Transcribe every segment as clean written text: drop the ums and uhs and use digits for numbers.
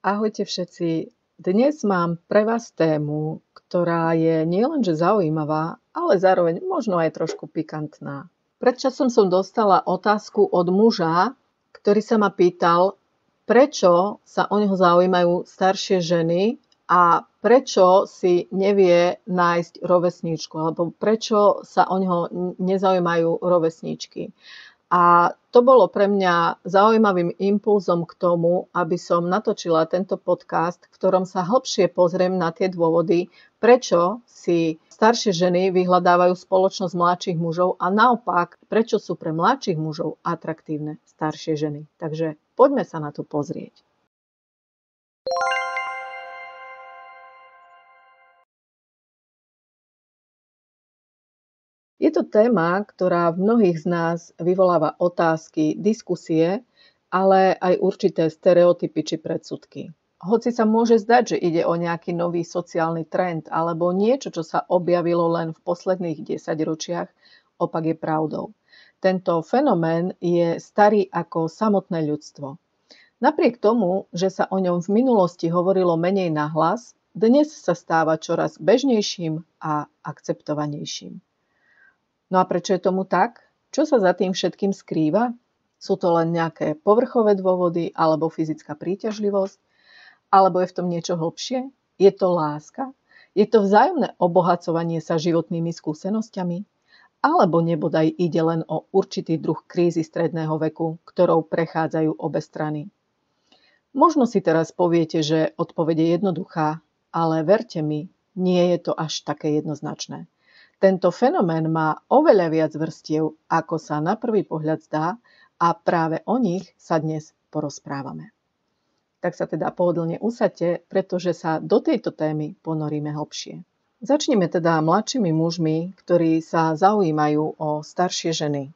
Ahojte všetci. Dnes mám pre vás tému, ktorá je nielenže zaujímavá, ale zároveň možno aj trošku pikantná. Pred časom som dostala otázku od muža, ktorý sa ma pýtal, prečo sa o neho zaujímajú staršie ženy a prečo si nevie nájsť rovesníčku, alebo prečo sa o neho nezaujímajú rovesníčky. A to bolo pre mňa zaujímavým impulzom k tomu, aby som natočila tento podcast, v ktorom sa hlbšie pozriem na tie dôvody, prečo si staršie ženy vyhľadávajú spoločnosť mladších mužov a naopak, prečo sú pre mladších mužov atraktívne staršie ženy. Takže poďme sa na to pozrieť. Je to téma, ktorá v mnohých z nás vyvoláva otázky, diskusie, ale aj určité stereotypy či predsudky. Hoci sa môže zdať, že ide o nejaký nový sociálny trend alebo niečo, čo sa objavilo len v posledných 10 ročiach, opak je pravdou. Tento fenomén je starý ako samotné ľudstvo. Napriek tomu, že sa o ňom v minulosti hovorilo menej nahlas, dnes sa stáva čoraz bežnejším a akceptovanejším. No a prečo je tomu tak? Čo sa za tým všetkým skrýva? Sú to len nejaké povrchové dôvody alebo fyzická príťažlivosť? Alebo je v tom niečo hlbšie? Je to láska? Je to vzájomné obohacovanie sa životnými skúsenosťami? Alebo nebodaj ide len o určitý druh krízy stredného veku, ktorou prechádzajú obe strany? Možno si teraz poviete, že odpoveď je jednoduchá, ale verte mi, nie je to až také jednoznačné. Tento fenomén má oveľa viac vrstiev, ako sa na prvý pohľad zdá, a práve o nich sa dnes porozprávame. Tak sa teda pohodlne usaďte, pretože sa do tejto témy ponoríme hlbšie. Začneme teda mladšími mužmi, ktorí sa zaujímajú o staršie ženy.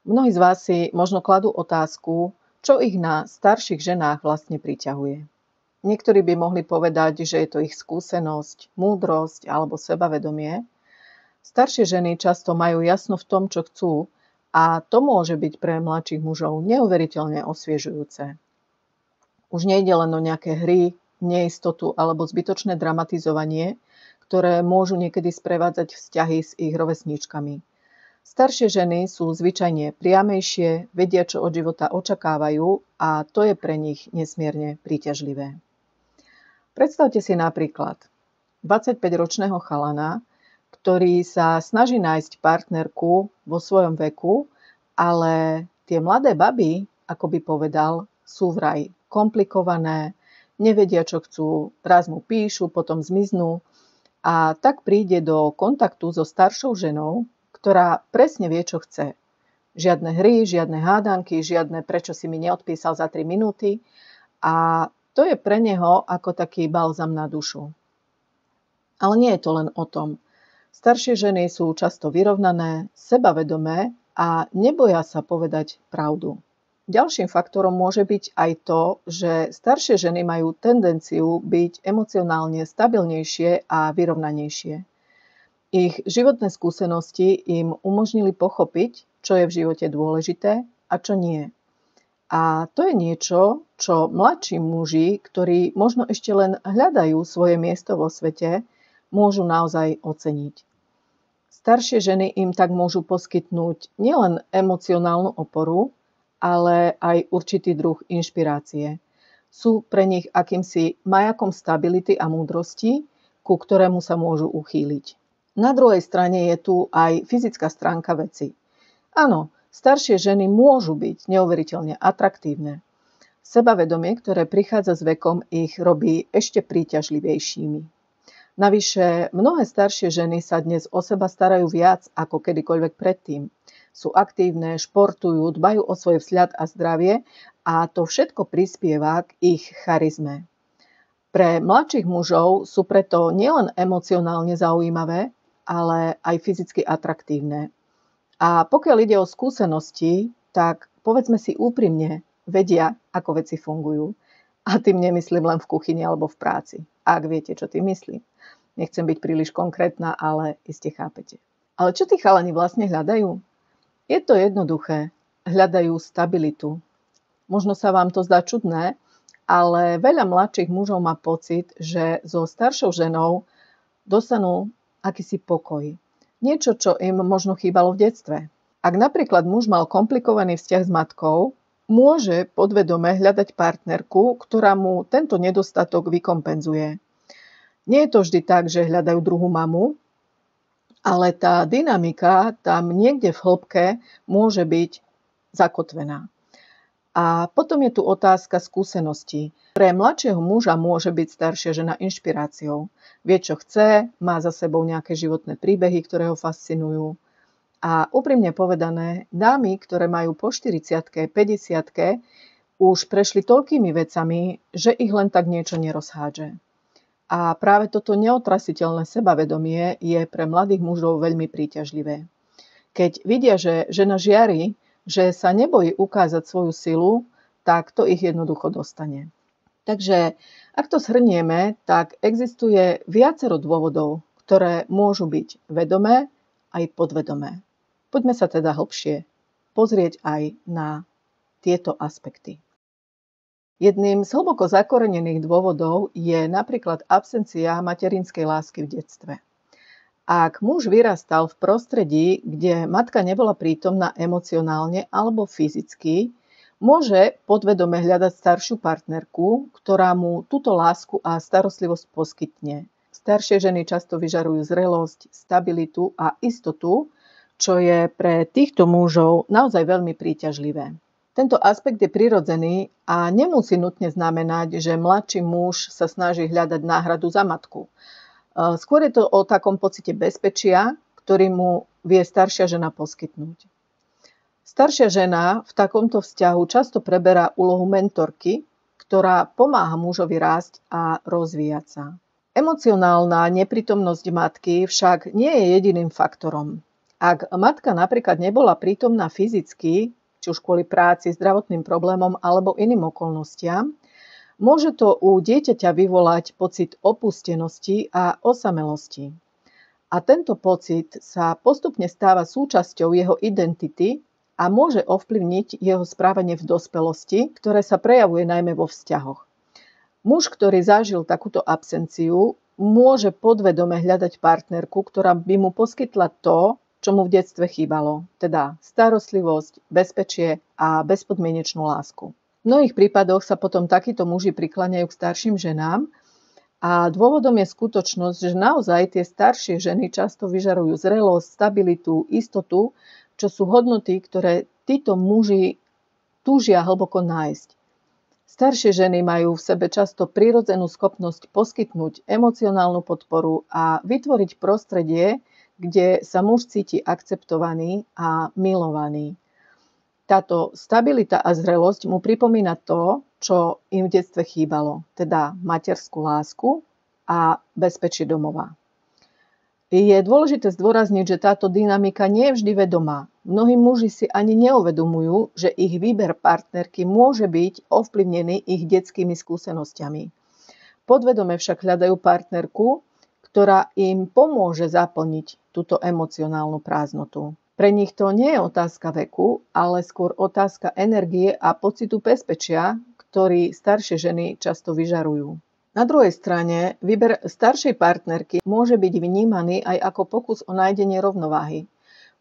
Mnohí z vás si možno kladú otázku, čo ich na starších ženách vlastne priťahuje. Niektorí by mohli povedať, že je to ich skúsenosť, múdrosť alebo sebavedomie. Staršie ženy často majú jasno v tom, čo chcú, a to môže byť pre mladších mužov neuveriteľne osviežujúce. Už nejde len o nejaké hry, neistotu alebo zbytočné dramatizovanie, ktoré môžu niekedy sprevádzať vzťahy s ich rovesníčkami. Staršie ženy sú zvyčajne priamejšie, vedia, čo od života očakávajú, a to je pre nich nesmierne príťažlivé. Predstavte si napríklad 25-ročného chalana, ktorý sa snaží nájsť partnerku vo svojom veku, ale tie mladé baby, ako by povedal, sú vraj komplikované, nevedia, čo chcú, raz mu píšu, potom zmiznú, a tak príde do kontaktu so staršou ženou, ktorá presne vie, čo chce. Žiadne hry, žiadne hádanky, žiadne prečo si mi neodpísal za 3 minúty, a to je pre neho ako taký balzam na dušu. Ale nie je to len o tom. Staršie ženy sú často vyrovnané, sebavedomé a neboja sa povedať pravdu. Ďalším faktorom môže byť aj to, že staršie ženy majú tendenciu byť emocionálne stabilnejšie a vyrovnanejšie. Ich životné skúsenosti im umožnili pochopiť, čo je v živote dôležité a čo nie. A to je niečo, čo mladší muži, ktorí možno ešte len hľadajú svoje miesto vo svete, môžu naozaj oceniť. Staršie ženy im tak môžu poskytnúť nielen emocionálnu oporu, ale aj určitý druh inšpirácie. Sú pre nich akýmsi majakom stability a múdrosti, ku ktorému sa môžu uchýliť. Na druhej strane je tu aj fyzická stránka veci. Áno, staršie ženy môžu byť neuveriteľne atraktívne. Sebavedomie, ktoré prichádza s vekom, ich robí ešte príťažlivejšími. Navyše, mnohé staršie ženy sa dnes o seba starajú viac ako kedykoľvek predtým. Sú aktívne, športujú, dbajú o svoj vzhľad a zdravie, a to všetko prispieva k ich charizme. Pre mladších mužov sú preto nielen emocionálne zaujímavé, ale aj fyzicky atraktívne. A pokiaľ ide o skúsenosti, tak povedzme si úprimne, vedia, ako veci fungujú. A tým nemyslím len v kuchyni alebo v práci, ak viete, čo tým myslím. Nechcem byť príliš konkrétna, ale iste chápete. Ale čo tí chalani vlastne hľadajú? Je to jednoduché. Hľadajú stabilitu. Možno sa vám to zdá čudné, ale veľa mladších mužov má pocit, že so staršou ženou dostanú akýsi pokoj. Niečo, čo im možno chýbalo v detstve. Ak napríklad muž mal komplikovaný vzťah s matkou, môže podvedome hľadať partnerku, ktorá mu tento nedostatok vykompenzuje. Nie je to vždy tak, že hľadajú druhú mamu, ale tá dynamika tam niekde v hĺbke môže byť zakotvená. A potom je tu otázka skúseností. Pre mladšieho muža môže byť staršia žena inšpiráciou. Vie, čo chce, má za sebou nejaké životné príbehy, ktoré ho fascinujú. A úprimne povedané, dámy, ktoré majú po 40-ke, 50-ke, už prešli toľkými vecami, že ich len tak niečo nerozhádže. A práve toto neotrasiteľné sebavedomie je pre mladých mužov veľmi príťažlivé. Keď vidia, že žena žiari, že sa nebojí ukázať svoju silu, tak to ich jednoducho dostane. Takže, ak to zhrnieme, tak existuje viacero dôvodov, ktoré môžu byť vedomé aj podvedomé. Poďme sa teda hlbšie pozrieť aj na tieto aspekty. Jedným z hlboko zakorenených dôvodov je napríklad absencia materinskej lásky v detstve. Ak muž vyrastal v prostredí, kde matka nebola prítomná emocionálne alebo fyzicky, môže podvedome hľadať staršiu partnerku, ktorá mu túto lásku a starostlivosť poskytne. Staršie ženy často vyžarujú zrelosť, stabilitu a istotu, čo je pre týchto mužov naozaj veľmi príťažlivé. Tento aspekt je prirodzený a nemusí nutne znamenať, že mladší muž sa snaží hľadať náhradu za matku. Skôr je to o takom pocite bezpečia, ktorý mu vie staršia žena poskytnúť. Staršia žena v takomto vzťahu často preberá úlohu mentorky, ktorá pomáha mužovi rásť a rozvíjať sa. Emocionálna neprítomnosť matky však nie je jediným faktorom. Ak matka napríklad nebola prítomná fyzicky, či už kvôli práci, zdravotným problémom alebo iným okolnostiam, môže to u dieťaťa vyvolať pocit opustenosti a osamelosti. A tento pocit sa postupne stáva súčasťou jeho identity a môže ovplyvniť jeho správanie v dospelosti, ktoré sa prejavuje najmä vo vzťahoch. Muž, ktorý zažil takúto absenciu, môže podvedome hľadať partnerku, ktorá by mu poskytla to, čo mu v detstve chýbalo, teda starostlivosť, bezpečie a bezpodmienečnú lásku. V mnohých prípadoch sa potom takíto muži prikláňajú k starším ženám a dôvodom je skutočnosť, že naozaj tie staršie ženy často vyžarujú zrelosť, stabilitu, istotu, čo sú hodnoty, ktoré títo muži túžia hlboko nájsť. Staršie ženy majú v sebe často prirodzenú schopnosť poskytnúť emocionálnu podporu a vytvoriť prostredie, kde sa muž cíti akceptovaný a milovaný. Táto stabilita a zrelosť mu pripomína to, čo im v detstve chýbalo, teda materskú lásku a bezpečie domova. Je dôležité zdôrazniť, že táto dynamika nie je vždy vedomá. Mnohí muži si ani neuvedomujú, že ich výber partnerky môže byť ovplyvnený ich detskými skúsenosťami. Podvedome však hľadajú partnerku, ktorá im pomôže zaplniť túto emocionálnu prázdnotu. Pre nich to nie je otázka veku, ale skôr otázka energie a pocitu bezpečia, ktorý staršie ženy často vyžarujú. Na druhej strane, výber staršej partnerky môže byť vnímaný aj ako pokus o nájdenie rovnováhy.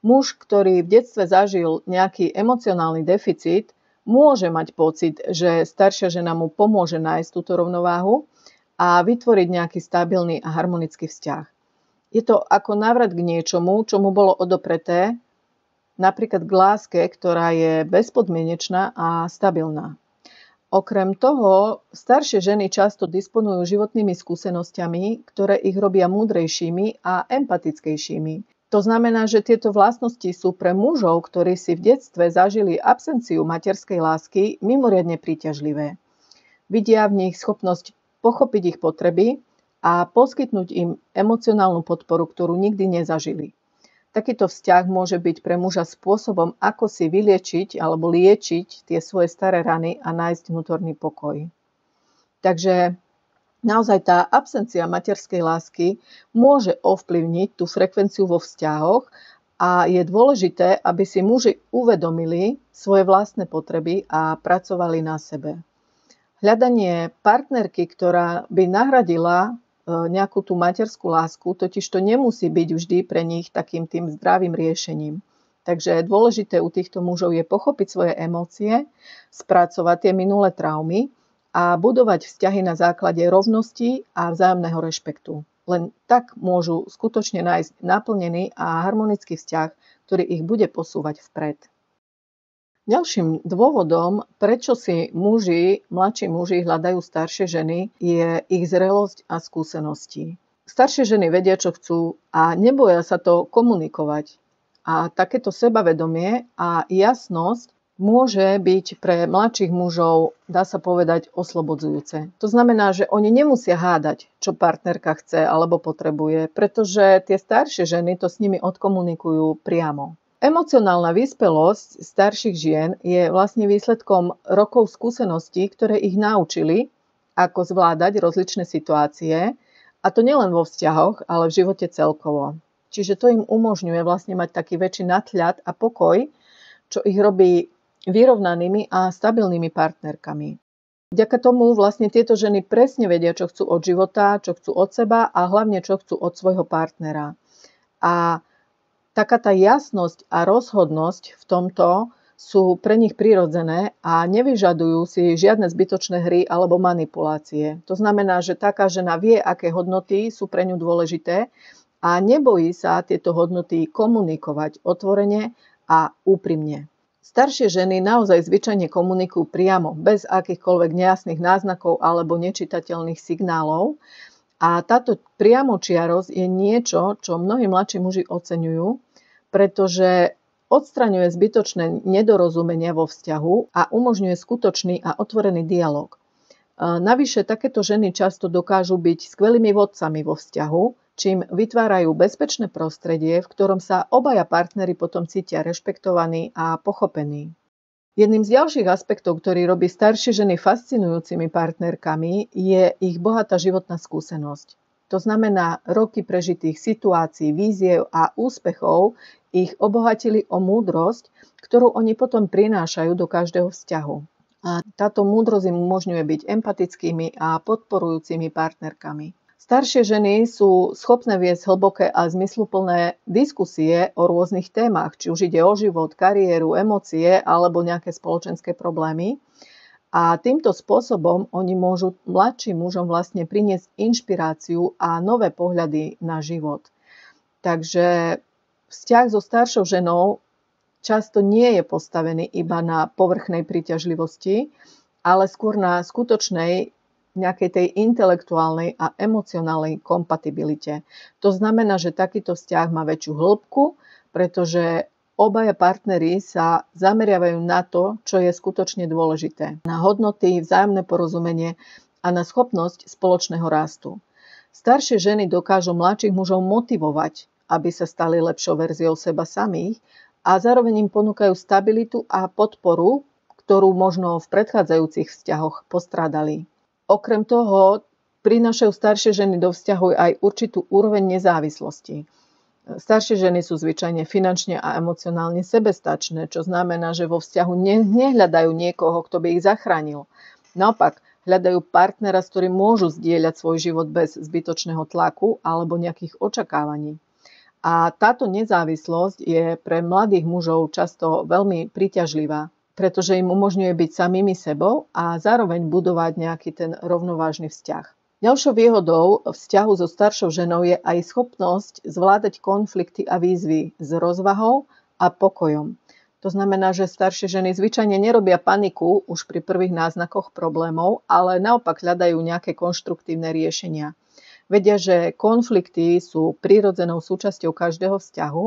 Muž, ktorý v detstve zažil nejaký emocionálny deficit, môže mať pocit, že staršia žena mu pomôže nájsť túto rovnováhu a vytvoriť nejaký stabilný a harmonický vzťah. Je to ako návrat k niečomu, čo mu bolo odopreté, napríklad k láske, ktorá je bezpodmienečná a stabilná. Okrem toho, staršie ženy často disponujú životnými skúsenosťami, ktoré ich robia múdrejšími a empatickejšími. To znamená, že tieto vlastnosti sú pre mužov, ktorí si v detstve zažili absenciu materskej lásky, mimoriadne príťažlivé. Vidia v nich schopnosť pochopiť ich potreby a poskytnúť im emocionálnu podporu, ktorú nikdy nezažili. Takýto vzťah môže byť pre muža spôsobom, ako si vyliečiť alebo liečiť tie svoje staré rany a nájsť vnútorný pokoj. Takže naozaj tá absencia materskej lásky môže ovplyvniť tú frekvenciu vo vzťahoch a je dôležité, aby si muži uvedomili svoje vlastné potreby a pracovali na sebe. Hľadanie partnerky, ktorá by nahradila nejakú tú materskú lásku, totiž to nemusí byť vždy pre nich takým tým zdravým riešením. Takže dôležité u týchto mužov je pochopiť svoje emócie, spracovať tie minulé traumy a budovať vzťahy na základe rovnosti a vzájomného rešpektu. Len tak môžu skutočne nájsť naplnený a harmonický vzťah, ktorý ich bude posúvať vpred. Ďalším dôvodom, prečo si mladší muži hľadajú staršie ženy, je ich zrelosť a skúsenosti. Staršie ženy vedia, čo chcú a neboja sa to komunikovať. A takéto sebavedomie a jasnosť môže byť pre mladších mužov, dá sa povedať, oslobodzujúce. To znamená, že oni nemusia hádať, čo partnerka chce alebo potrebuje, pretože tie staršie ženy to s nimi odkomunikujú priamo. Emocionálna vyspelosť starších žien je vlastne výsledkom rokov skúseností, ktoré ich naučili, ako zvládať rozličné situácie, a to nielen vo vzťahoch, ale v živote celkovo. Čiže to im umožňuje vlastne mať taký väčší nadhľad a pokoj, čo ich robí vyrovnanými a stabilnými partnerkami. Vďaka tomu vlastne tieto ženy presne vedia, čo chcú od života, čo chcú od seba a hlavne čo chcú od svojho partnera. A taká tá jasnosť a rozhodnosť v tomto sú pre nich prirodzené a nevyžadujú si žiadne zbytočné hry alebo manipulácie. To znamená, že taká žena vie, aké hodnoty sú pre ňu dôležité a nebojí sa tieto hodnoty komunikovať otvorene a úprimne. Staršie ženy naozaj zvyčajne komunikujú priamo, bez akýchkoľvek nejasných náznakov alebo nečitateľných signálov. A táto priamočiarosť je niečo, čo mnohí mladší muži oceňujú, pretože odstraňuje zbytočné nedorozumenia vo vzťahu a umožňuje skutočný a otvorený dialog. Navyše takéto ženy často dokážu byť skvelými vodcami vo vzťahu, čím vytvárajú bezpečné prostredie, v ktorom sa obaja partneri potom cítia rešpektovaní a pochopení. Jedným z ďalších aspektov, ktorý robí staršie ženy fascinujúcimi partnerkami, je ich bohatá životná skúsenosť. To znamená, roky prežitých situácií, víziev a úspechov ich obohatili o múdrosť, ktorú oni potom prinášajú do každého vzťahu. A táto múdrosť im umožňuje byť empatickými a podporujúcimi partnerkami. Staršie ženy sú schopné viesť hlboké a zmysluplné diskusie o rôznych témach, či už ide o život, kariéru, emócie alebo nejaké spoločenské problémy. A týmto spôsobom oni môžu mladším mužom vlastne priniesť inšpiráciu a nové pohľady na život. Takže vzťah so staršou ženou často nie je postavený iba na povrchnej príťažlivosti, ale skôr na skutočnej nejakej tej intelektuálnej a emocionálnej kompatibilite. To znamená, že takýto vzťah má väčšiu hĺbku, pretože obaja partneri sa zameriavajú na to, čo je skutočne dôležité. Na hodnoty, vzájomné porozumenie a na schopnosť spoločného rastu. Staršie ženy dokážu mladších mužov motivovať, aby sa stali lepšou verziou seba samých a zároveň im ponúkajú stabilitu a podporu, ktorú možno v predchádzajúcich vzťahoch postrádali. Okrem toho prinášajú staršie ženy do vzťahu aj určitú úroveň nezávislosti. Staršie ženy sú zvyčajne finančne a emocionálne sebestačné, čo znamená, že vo vzťahu nehľadajú niekoho, kto by ich zachránil. Naopak, hľadajú partnera, s ktorým môžu zdieľať svoj život bez zbytočného tlaku alebo nejakých očakávaní. A táto nezávislosť je pre mladých mužov často veľmi príťažlivá, pretože im umožňuje byť samými sebou a zároveň budovať nejaký ten rovnovážny vzťah. Ďalšou výhodou vzťahu so staršou ženou je aj schopnosť zvládať konflikty a výzvy s rozvahou a pokojom. To znamená, že staršie ženy zvyčajne nerobia paniku už pri prvých náznakoch problémov, ale naopak hľadajú nejaké konštruktívne riešenia. Vedia, že konflikty sú prirodzenou súčasťou každého vzťahu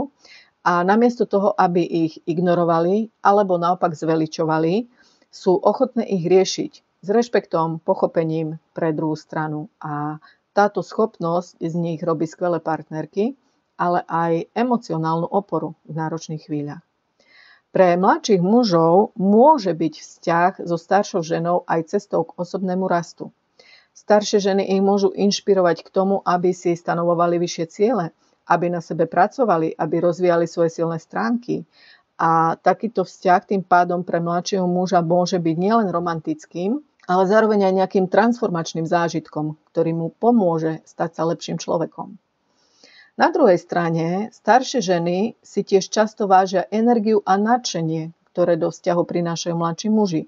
a namiesto toho, aby ich ignorovali alebo naopak zveličovali, sú ochotné ich riešiť s rešpektom, pochopením pre druhú stranu. A táto schopnosť z nich robí skvelé partnerky, ale aj emocionálnu oporu v náročných chvíľach. Pre mladších mužov môže byť vzťah so staršou ženou aj cestou k osobnému rastu. Staršie ženy ich môžu inšpirovať k tomu, aby si stanovovali vyššie ciele, aby na sebe pracovali, aby rozvíjali svoje silné stránky. A takýto vzťah tým pádom pre mladšieho muža môže byť nielen romantickým, ale zároveň aj nejakým transformačným zážitkom, ktorý mu pomôže stať sa lepším človekom. Na druhej strane, staršie ženy si tiež často vážia energiu a nadšenie, ktoré do vzťahu prinášajú mladší muži.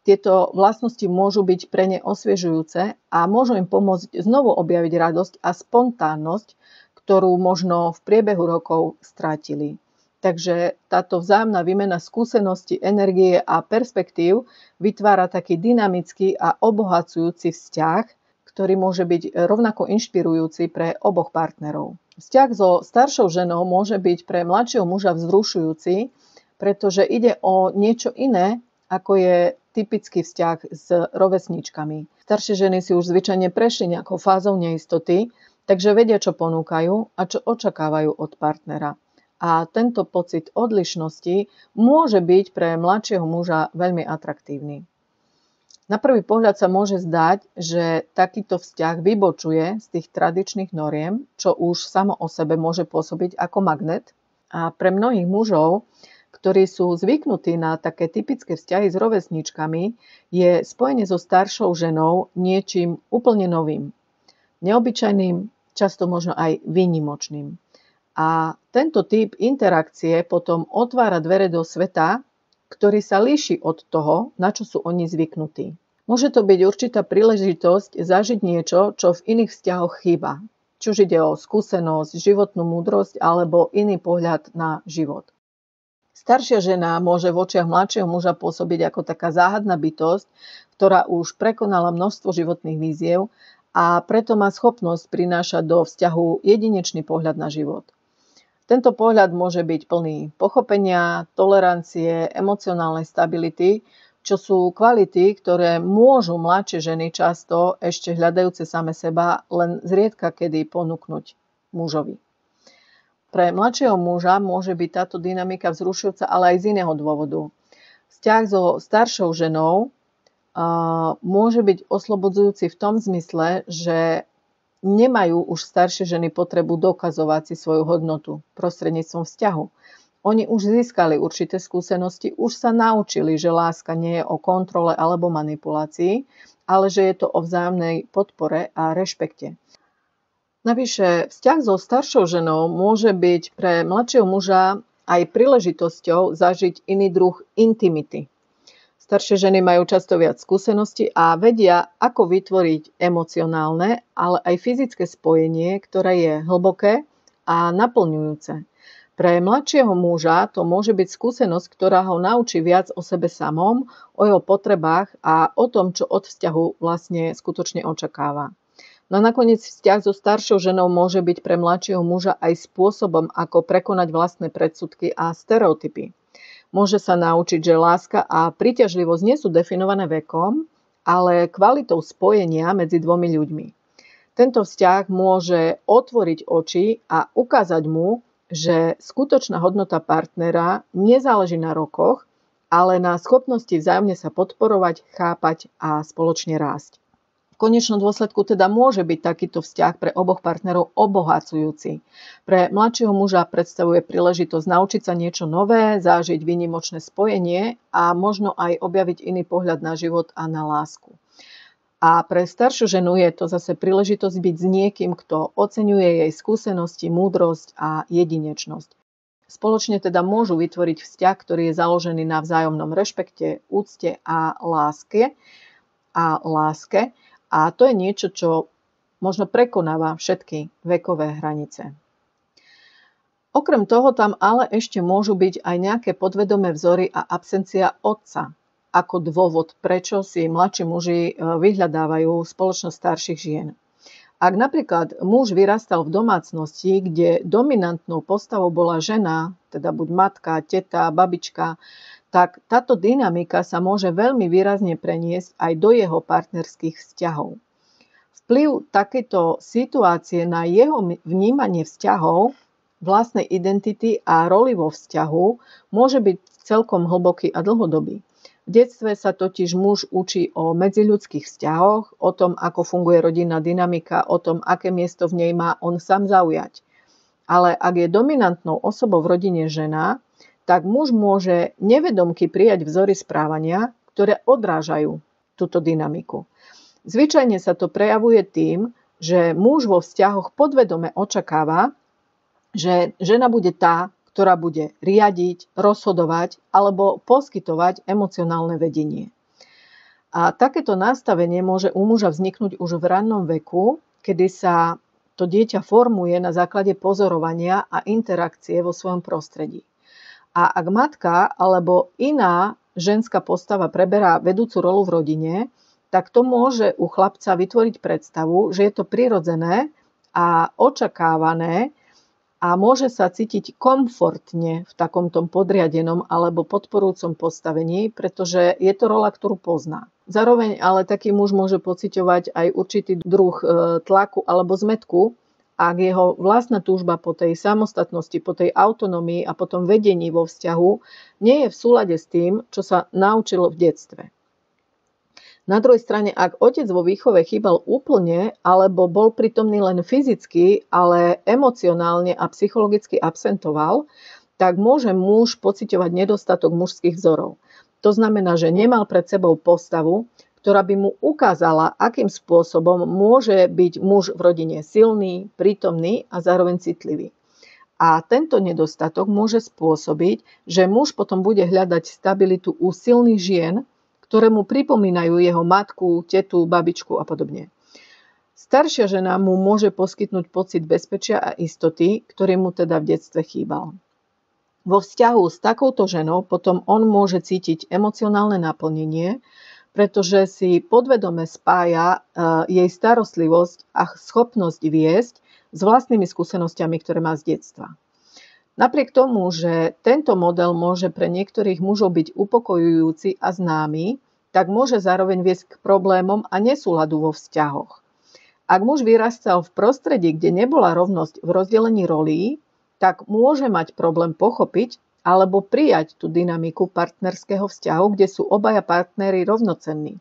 Tieto vlastnosti môžu byť pre ne osviežujúce a môžu im pomôcť znovu objaviť radosť a spontánnosť, ktorú možno v priebehu rokov strátili. Takže táto vzájomná výmena skúseností, energie a perspektív vytvára taký dynamický a obohacujúci vzťah, ktorý môže byť rovnako inšpirujúci pre oboch partnerov. Vzťah so staršou ženou môže byť pre mladšieho muža vzrušujúci, pretože ide o niečo iné, ako je typický vzťah s rovesníčkami. Staršie ženy si už zvyčajne prešli nejakou fázou neistoty, takže vedia, čo ponúkajú a čo očakávajú od partnera. A tento pocit odlišnosti môže byť pre mladšieho muža veľmi atraktívny. Na prvý pohľad sa môže zdať, že takýto vzťah vybočuje z tých tradičných noriem, čo už samo o sebe môže pôsobiť ako magnet. A pre mnohých mužov, ktorí sú zvyknutí na také typické vzťahy s rovesníčkami, je spojenie so staršou ženou niečím úplne novým, neobyčajným, často možno aj výnimočným. A tento typ interakcie potom otvára dvere do sveta, ktorý sa líši od toho, na čo sú oni zvyknutí. Môže to byť určitá príležitosť zažiť niečo, čo v iných vzťahoch chýba. Či už ide o skúsenosť, životnú múdrosť alebo iný pohľad na život. Staršia žena môže v očiach mladšieho muža pôsobiť ako taká záhadná bytosť, ktorá už prekonala množstvo životných víziev a preto má schopnosť prinášať do vzťahu jedinečný pohľad na život. Tento pohľad môže byť plný pochopenia, tolerancie, emocionálnej stability, čo sú kvality, ktoré môžu mladšie ženy často ešte hľadajúce same seba len zriedka kedy ponúknuť mužovi. Pre mladšieho muža môže byť táto dynamika vzrušujúca, ale aj z iného dôvodu. Vzťah so staršou ženou môže byť oslobodzujúci v tom zmysle, že nemajú už staršie ženy potrebu dokazovať si svoju hodnotu prostredníctvom vzťahu. Oni už získali určité skúsenosti, už sa naučili, že láska nie je o kontrole alebo manipulácii, ale že je to o vzájomnej podpore a rešpekte. Navyše, vzťah so staršou ženou môže byť pre mladšieho muža aj príležitosťou zažiť iný druh intimity. Staršie ženy majú často viac skúseností a vedia, ako vytvoriť emocionálne, ale aj fyzické spojenie, ktoré je hlboké a naplňujúce. Pre mladšieho muža to môže byť skúsenosť, ktorá ho naučí viac o sebe samom, o jeho potrebách a o tom, čo od vzťahu vlastne skutočne očakáva. No nakoniec vzťah so staršou ženou môže byť pre mladšieho muža aj spôsobom, ako prekonať vlastné predsudky a stereotypy. Môže sa naučiť, že láska a príťažlivosť nie sú definované vekom, ale kvalitou spojenia medzi dvomi ľuďmi. Tento vzťah môže otvoriť oči a ukázať mu, že skutočná hodnota partnera nezáleží na rokoch, ale na schopnosti vzájomne sa podporovať, chápať a spoločne rásť. V konečnom dôsledku teda môže byť takýto vzťah pre oboch partnerov obohacujúci. Pre mladšieho muža predstavuje príležitosť naučiť sa niečo nové, zažiť výnimočné spojenie a možno aj objaviť iný pohľad na život a na lásku. A pre staršiu ženu je to zase príležitosť byť s niekým, kto oceňuje jej skúsenosti, múdrosť a jedinečnosť. Spoločne teda môžu vytvoriť vzťah, ktorý je založený na vzájomnom rešpekte, úcte a láske. A to je niečo, čo možno prekonáva všetky vekové hranice. Okrem toho tam ale ešte môžu byť aj nejaké podvedomé vzory a absencia otca ako dôvod, prečo si mladší muži vyhľadávajú spoločnosť starších žien. Ak napríklad muž vyrastal v domácnosti, kde dominantnou postavou bola žena, teda buď matka, teta, babička, tak táto dynamika sa môže veľmi výrazne preniesť aj do jeho partnerských vzťahov. Vplyv takéto situácie na jeho vnímanie vzťahov, vlastnej identity a roli vo vzťahu môže byť celkom hlboký a dlhodobý. V detstve sa totiž muž učí o medziľudských vzťahoch, o tom, ako funguje rodinná dynamika, o tom, aké miesto v nej má on sám zaujať. Ale ak je dominantnou osobou v rodine žena, tak muž môže nevedomky prijať vzory správania, ktoré odrážajú túto dynamiku. Zvyčajne sa to prejavuje tým, že muž vo vzťahoch podvedome očakáva, že žena bude tá, ktorá bude riadiť, rozhodovať alebo poskytovať emocionálne vedenie. A takéto nastavenie môže u muža vzniknúť už v rannom veku, kedy sa to dieťa formuje na základe pozorovania a interakcie vo svojom prostredí. A ak matka alebo iná ženská postava preberá vedúcu rolu v rodine, tak to môže u chlapca vytvoriť predstavu, že je to prirodzené a očakávané a môže sa cítiť komfortne v takomto podriadenom alebo podporujúcom postavení, pretože je to rola, ktorú pozná. Zároveň ale taký muž môže pociťovať aj určitý druh tlaku alebo zmätku, ak jeho vlastná túžba po tej samostatnosti, po tej autonómii a po tom vedení vo vzťahu nie je v súlade s tým, čo sa naučil v detstve. Na druhej strane, ak otec vo výchove chýbal úplne alebo bol prítomný len fyzicky, ale emocionálne a psychologicky absentoval, tak môže muž pociťovať nedostatok mužských vzorov. To znamená, že nemal pred sebou postavu, ktorá by mu ukázala, akým spôsobom môže byť muž v rodine silný, prítomný a zároveň citlivý. A tento nedostatok môže spôsobiť, že muž potom bude hľadať stabilitu u silných žien, ktoré mu pripomínajú jeho matku, tetu, babičku a podobne. Staršia žena mu môže poskytnúť pocit bezpečia a istoty, ktorý mu teda v detstve chýbal. Vo vzťahu s takouto ženou potom on môže cítiť emocionálne naplnenie, pretože si podvedome spája jej starostlivosť a schopnosť viesť s vlastnými skúsenosťami, ktoré má z detstva. Napriek tomu, že tento model môže pre niektorých mužov byť upokojujúci a známy, tak môže zároveň viesť k problémom a nesúladu vo vzťahoch. Ak muž vyrastal v prostredí, kde nebola rovnosť v rozdelení rolí, tak môže mať problém pochopiť alebo prijať tú dynamiku partnerského vzťahu, kde sú obaja partneri rovnocenní.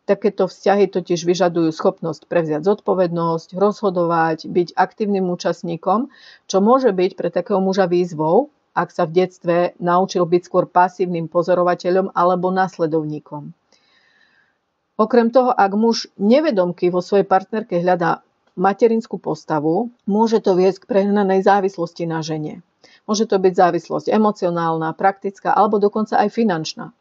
Takéto vzťahy totiž vyžadujú schopnosť prevziať zodpovednosť, rozhodovať, byť aktívnym účastníkom, čo môže byť pre takého muža výzvou, ak sa v detstve naučil byť skôr pasívnym pozorovateľom alebo následovníkom. Okrem toho, ak muž nevedomky vo svojej partnerke hľadá materinskú postavu, môže to viesť k prehnanej závislosti na žene. Môže to byť závislosť emocionálna, praktická alebo dokonca aj finančná.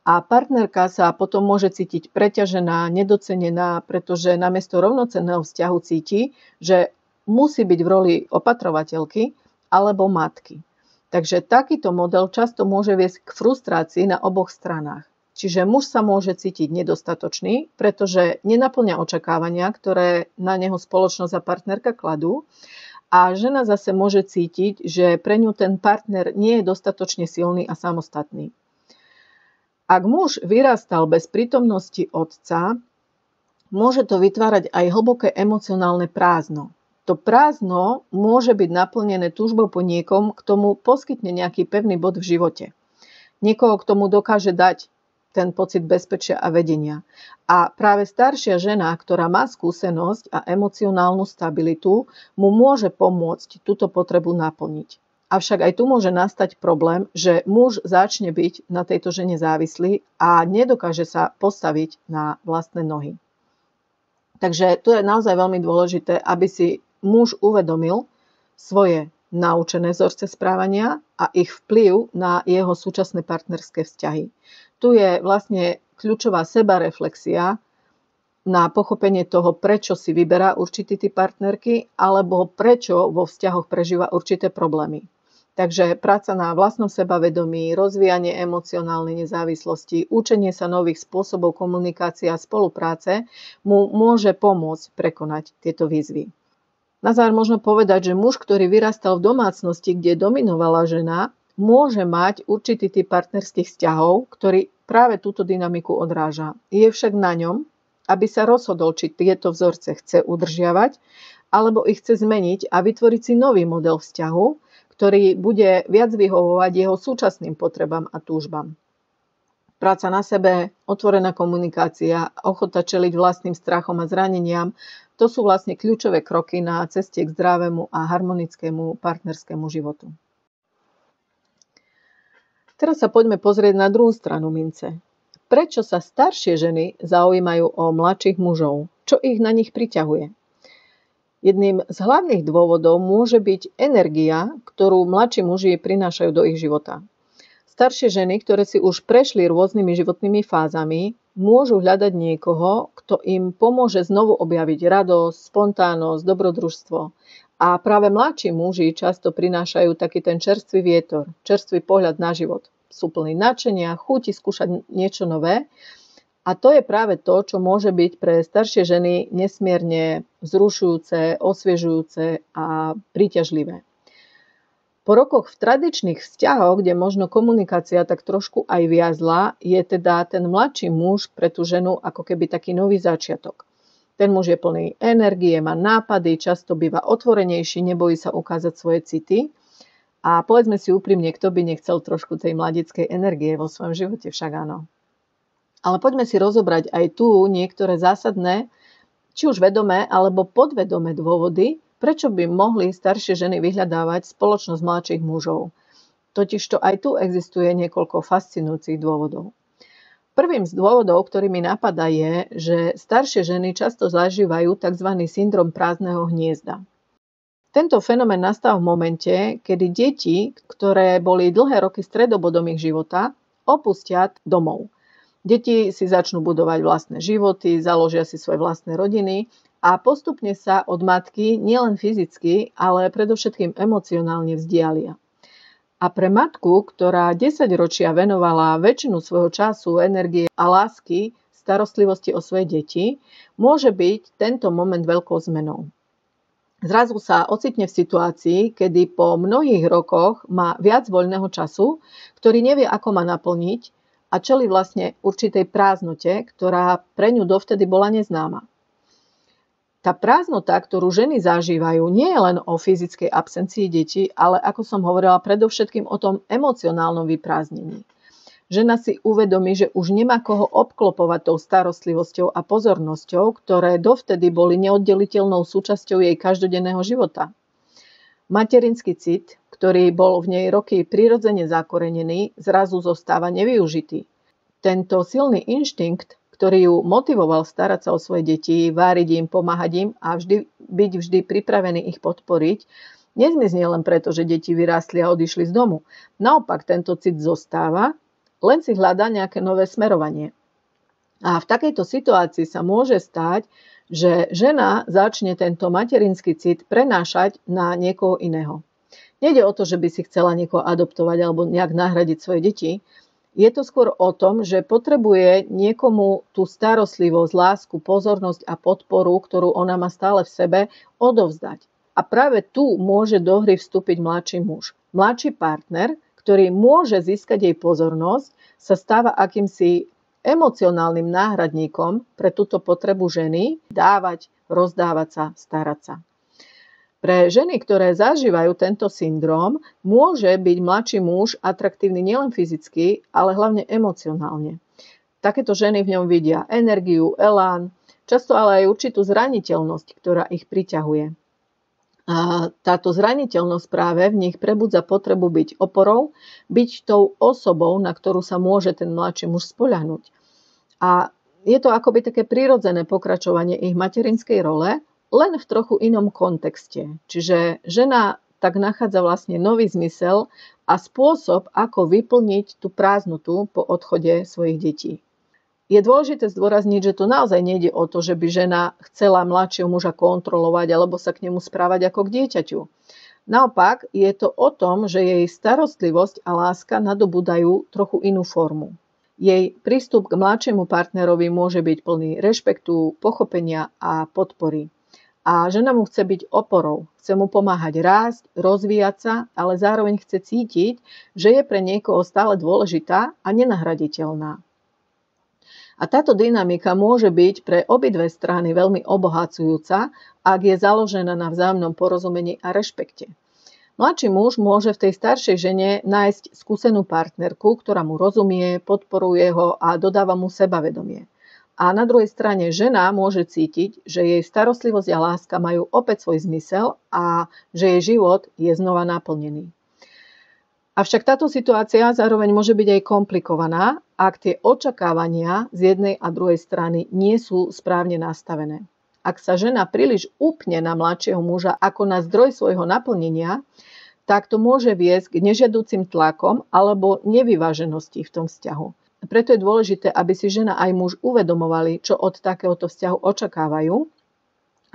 A partnerka sa potom môže cítiť preťažená, nedocenená, pretože namiesto rovnocenného vzťahu cíti, že musí byť v roli opatrovateľky alebo matky. Takže takýto model často môže viesť k frustrácii na oboch stranách. Čiže muž sa môže cítiť nedostatočný, pretože nenaplňa očakávania, ktoré na neho spoločnosť a partnerka kladú. A žena zase môže cítiť, že pre ňu ten partner nie je dostatočne silný a samostatný. Ak muž vyrastal bez prítomnosti otca, môže to vytvárať aj hlboké emocionálne prázdno. To prázdno môže byť naplnené túžbou po niekom, kto mu poskytne nejaký pevný bod v živote. Niekoho, kto mu dokáže dať ten pocit bezpečia a vedenia. A práve staršia žena, ktorá má skúsenosť a emocionálnu stabilitu, mu môže pomôcť túto potrebu naplniť. Avšak aj tu môže nastať problém, že muž začne byť na tejto žene závislý a nedokáže sa postaviť na vlastné nohy. Takže to je naozaj veľmi dôležité, aby si muž uvedomil svoje naučené vzorce správania a ich vplyv na jeho súčasné partnerské vzťahy. Tu je vlastne kľúčová sebareflexia na pochopenie toho, prečo si vyberá určitý typ partnerky alebo prečo vo vzťahoch prežíva určité problémy. Takže práca na vlastnom sebavedomí, rozvíjanie emocionálnej nezávislosti, učenie sa nových spôsobov komunikácie a spolupráce mu môže pomôcť prekonať tieto výzvy. Na záver možno povedať, že muž, ktorý vyrastal v domácnosti, kde dominovala žena, môže mať určitý typ partnerských vzťahov, ktorý práve túto dynamiku odráža. Je však na ňom, aby sa rozhodol, či tieto vzorce chce udržiavať, alebo ich chce zmeniť a vytvoriť si nový model vzťahu, ktorý bude viac vyhovovať jeho súčasným potrebám a túžbám. Práca na sebe, otvorená komunikácia, ochota čeliť vlastným strachom a zraneniam, to sú vlastne kľúčové kroky na ceste k zdravému a harmonickému partnerskému životu. Teraz sa poďme pozrieť na druhú stranu mince. Prečo sa staršie ženy zaujímajú o mladších mužov? Čo ich na nich priťahuje? Jedným z hlavných dôvodov môže byť energia, ktorú mladší muži prinášajú do ich života. Staršie ženy, ktoré si už prešli rôznymi životnými fázami, môžu hľadať niekoho, kto im pomôže znovu objaviť radosť, spontánnosť, dobrodružstvo. A práve mladší muži často prinášajú taký ten čerstvý vietor, čerstvý pohľad na život. Sú plní nadšenia, chuti skúšať niečo nové. A to je práve to, čo môže byť pre staršie ženy nesmierne vzrušujúce, osviežujúce a príťažlivé. Po rokoch v tradičných vzťahoch, kde možno komunikácia tak trošku aj viazla, je teda ten mladší muž pre tú ženu ako keby taký nový začiatok. Ten muž je plný energie, má nápady, často býva otvorenejší, nebojí sa ukázať svoje city. A povedzme si úprimne, kto by nechcel trošku tej mladickej energie vo svojom živote, však áno. Ale poďme si rozobrať aj tu niektoré zásadné, či už vedomé alebo podvedomé dôvody, prečo by mohli staršie ženy vyhľadávať spoločnosť mladších mužov. Totižto aj tu existuje niekoľko fascinujúcich dôvodov. Prvým z dôvodov, ktorý mi napadá, je, že staršie ženy často zažívajú tzv. Syndrom prázdneho hniezda. Tento fenomén nastáva v momente, kedy deti, ktoré boli dlhé roky stredobodom ich života, opustia domov. Deti si začnú budovať vlastné životy, založia si svoje vlastné rodiny a postupne sa od matky nielen fyzicky, ale predovšetkým emocionálne vzdialia. A pre matku, ktorá 10 ročia venovala väčšinu svojho času, energie a lásky starostlivosti o svoje deti, môže byť tento moment veľkou zmenou. Zrazu sa ocitne v situácii, kedy po mnohých rokoch má viac voľného času, ktorý nevie, ako má naplniť a čelí vlastne určitej prázdnote, ktorá pre ňu dovtedy bola neznáma. Tá prázdnota, ktorú ženy zažívajú, nie je len o fyzickej absencii detí, ale ako som hovorila, predovšetkým o tom emocionálnom vyprázdnení. Žena si uvedomí, že už nemá koho obklopovať tou starostlivosťou a pozornosťou, ktoré dovtedy boli neoddeliteľnou súčasťou jej každodenného života. Materinský cit, ktorý bol v nej roky prirodzene zakorenený, zrazu zostáva nevyužitý. Tento silný inštinkt, ktorý ju motivoval starať sa o svoje deti, váriť im, pomáhať im a byť vždy pripravený ich podporiť, nezmizne len preto, že deti vyrástli a odišli z domu. Naopak, tento cit zostáva, len si hľadá nejaké nové smerovanie. A v takejto situácii sa môže stať, že žena začne tento materinský cit prenášať na niekoho iného. Nejde o to, že by si chcela niekoho adoptovať alebo nejak nahradiť svoje deti. Je to skôr o tom, že potrebuje niekomu tú starostlivosť, lásku, pozornosť a podporu, ktorú ona má stále v sebe, odovzdať. A práve tu môže do hry vstúpiť mladší muž. Mladší partner, ktorý môže získať jej pozornosť, sa stáva akýmsi emocionálnym náhradníkom pre túto potrebu ženy dávať, rozdávať sa, starať sa. Pre ženy, ktoré zažívajú tento syndróm, môže byť mladší muž atraktívny nielen fyzicky, ale hlavne emocionálne. Takéto ženy v ňom vidia energiu, elán, často ale aj určitú zraniteľnosť, ktorá ich priťahuje. A táto zraniteľnosť práve v nich prebudza potrebu byť oporou, byť tou osobou, na ktorú sa môže ten mladší muž spoľahnúť. A je to akoby také prirodzené pokračovanie ich materinskej role, len v trochu inom kontexte. Čiže žena tak nachádza vlastne nový zmysel a spôsob, ako vyplniť tú prázdnotu po odchode svojich detí. Je dôležité zdôrazniť, že tu naozaj nejde o to, že by žena chcela mladšieho muža kontrolovať alebo sa k nemu správať ako k dieťaťu. Naopak, je to o tom, že jej starostlivosť a láska nadobúdajú trochu inú formu. Jej prístup k mladšiemu partnerovi môže byť plný rešpektu, pochopenia a podpory. A žena mu chce byť oporou, chce mu pomáhať rásť, rozvíjať sa, ale zároveň chce cítiť, že je pre niekoho stále dôležitá a nenahraditeľná. A táto dynamika môže byť pre obidve strany veľmi obohacujúca, ak je založená na vzájomnom porozumení a rešpekte. Mladší muž môže v tej staršej žene nájsť skúsenú partnerku, ktorá mu rozumie, podporuje ho a dodáva mu sebavedomie. A na druhej strane žena môže cítiť, že jej starostlivosť a láska majú opäť svoj zmysel a že jej život je znova naplnený. Avšak táto situácia zároveň môže byť aj komplikovaná, ak tie očakávania z jednej a druhej strany nie sú správne nastavené. Ak sa žena príliš upne na mladšieho muža ako na zdroj svojho naplnenia, tak to môže viesť k nežiaducim tlakom alebo nevyváženosti v tom vzťahu. Preto je dôležité, aby si žena aj muž uvedomovali, čo od takéhoto vzťahu očakávajú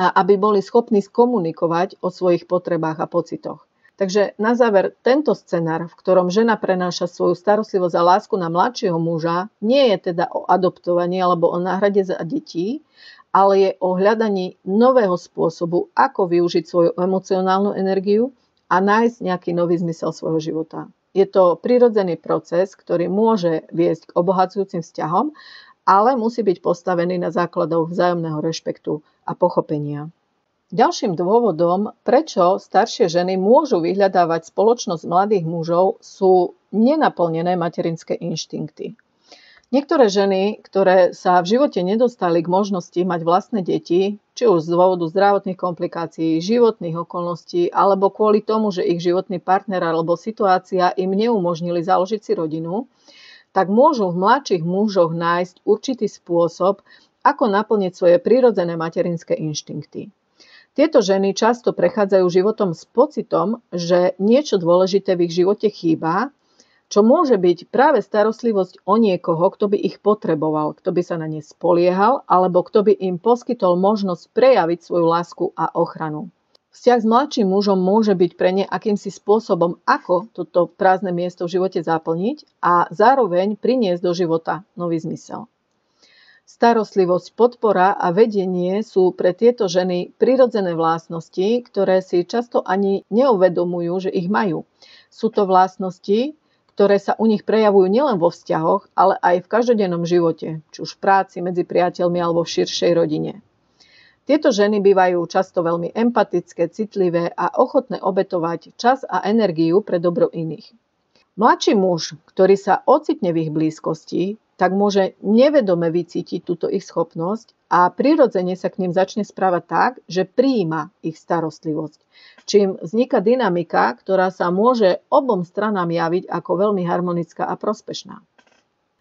a aby boli schopní skomunikovať o svojich potrebách a pocitoch. Takže na záver, tento scenár, v ktorom žena prenáša svoju starostlivosť a lásku na mladšieho muža, nie je teda o adoptovaní alebo o náhrade za detí, ale je o hľadaní nového spôsobu, ako využiť svoju emocionálnu energiu a nájsť nejaký nový zmysel svojho života. Je to prirodzený proces, ktorý môže viesť k obohacujúcim vzťahom, ale musí byť postavený na základoch vzájomného rešpektu a pochopenia. Ďalším dôvodom, prečo staršie ženy môžu vyhľadávať spoločnosť mladých mužov, sú nenaplnené materinské inštinkty. Niektoré ženy, ktoré sa v živote nedostali k možnosti mať vlastné deti, či už z dôvodu zdravotných komplikácií, životných okolností, alebo kvôli tomu, že ich životný partner alebo situácia im neumožnili založiť si rodinu, tak môžu v mladších mužoch nájsť určitý spôsob, ako naplniť svoje prirodzené materinské inštinkty. Tieto ženy často prechádzajú životom s pocitom, že niečo dôležité v ich živote chýba, čo môže byť práve starostlivosť o niekoho, kto by ich potreboval, kto by sa na ne spoliehal, alebo kto by im poskytol možnosť prejaviť svoju lásku a ochranu. Vzťah s mladším mužom môže byť pre ne akýmsi spôsobom, ako toto prázdne miesto v živote zaplniť a zároveň priniesť do života nový zmysel. Starostlivosť, podpora a vedenie sú pre tieto ženy prirodzené vlastnosti, ktoré si často ani neuvedomujú, že ich majú. Sú to vlastnosti, ktoré sa u nich prejavujú nielen vo vzťahoch, ale aj v každodennom živote, či už v práci, medzi priateľmi alebo v širšej rodine. Tieto ženy bývajú často veľmi empatické, citlivé a ochotné obetovať čas a energiu pre dobro iných. Mladší muž, ktorý sa ocitne v ich blízkosti, tak môže nevedome vycítiť túto ich schopnosť a prirodzene sa k nim začne správať tak, že prijíma ich starostlivosť. Čím vzniká dynamika, ktorá sa môže obom stranám javiť ako veľmi harmonická a prospešná.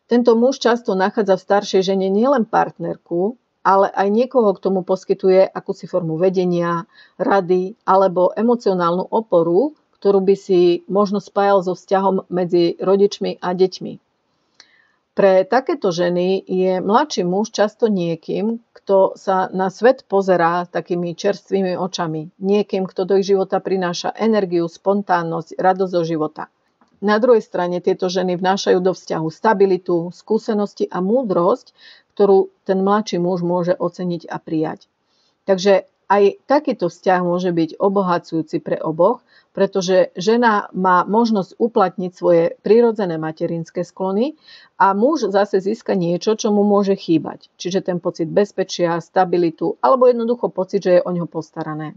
Tento muž často nachádza v staršej žene nielen partnerku, ale aj niekoho, kto mu poskytuje akúsi formu vedenia, rady alebo emocionálnu oporu, ktorú by si možno spájal so vzťahom medzi rodičmi a deťmi. Pre takéto ženy je mladší muž často niekým, kto sa na svet pozerá takými čerstvými očami. Niekým, kto do ich života prináša energiu, spontánnosť, radosť zo života. Na druhej strane tieto ženy vnášajú do vzťahu stabilitu, skúsenosti a múdrosť, ktorú ten mladší muž môže oceniť a prijať. Takže aj takýto vzťah môže byť obohacujúci pre oboch, pretože žena má možnosť uplatniť svoje prirodzené materinské sklony a muž zase získa niečo, čo mu môže chýbať. Čiže ten pocit bezpečia, stabilitu alebo jednoducho pocit, že je o ňo postarané.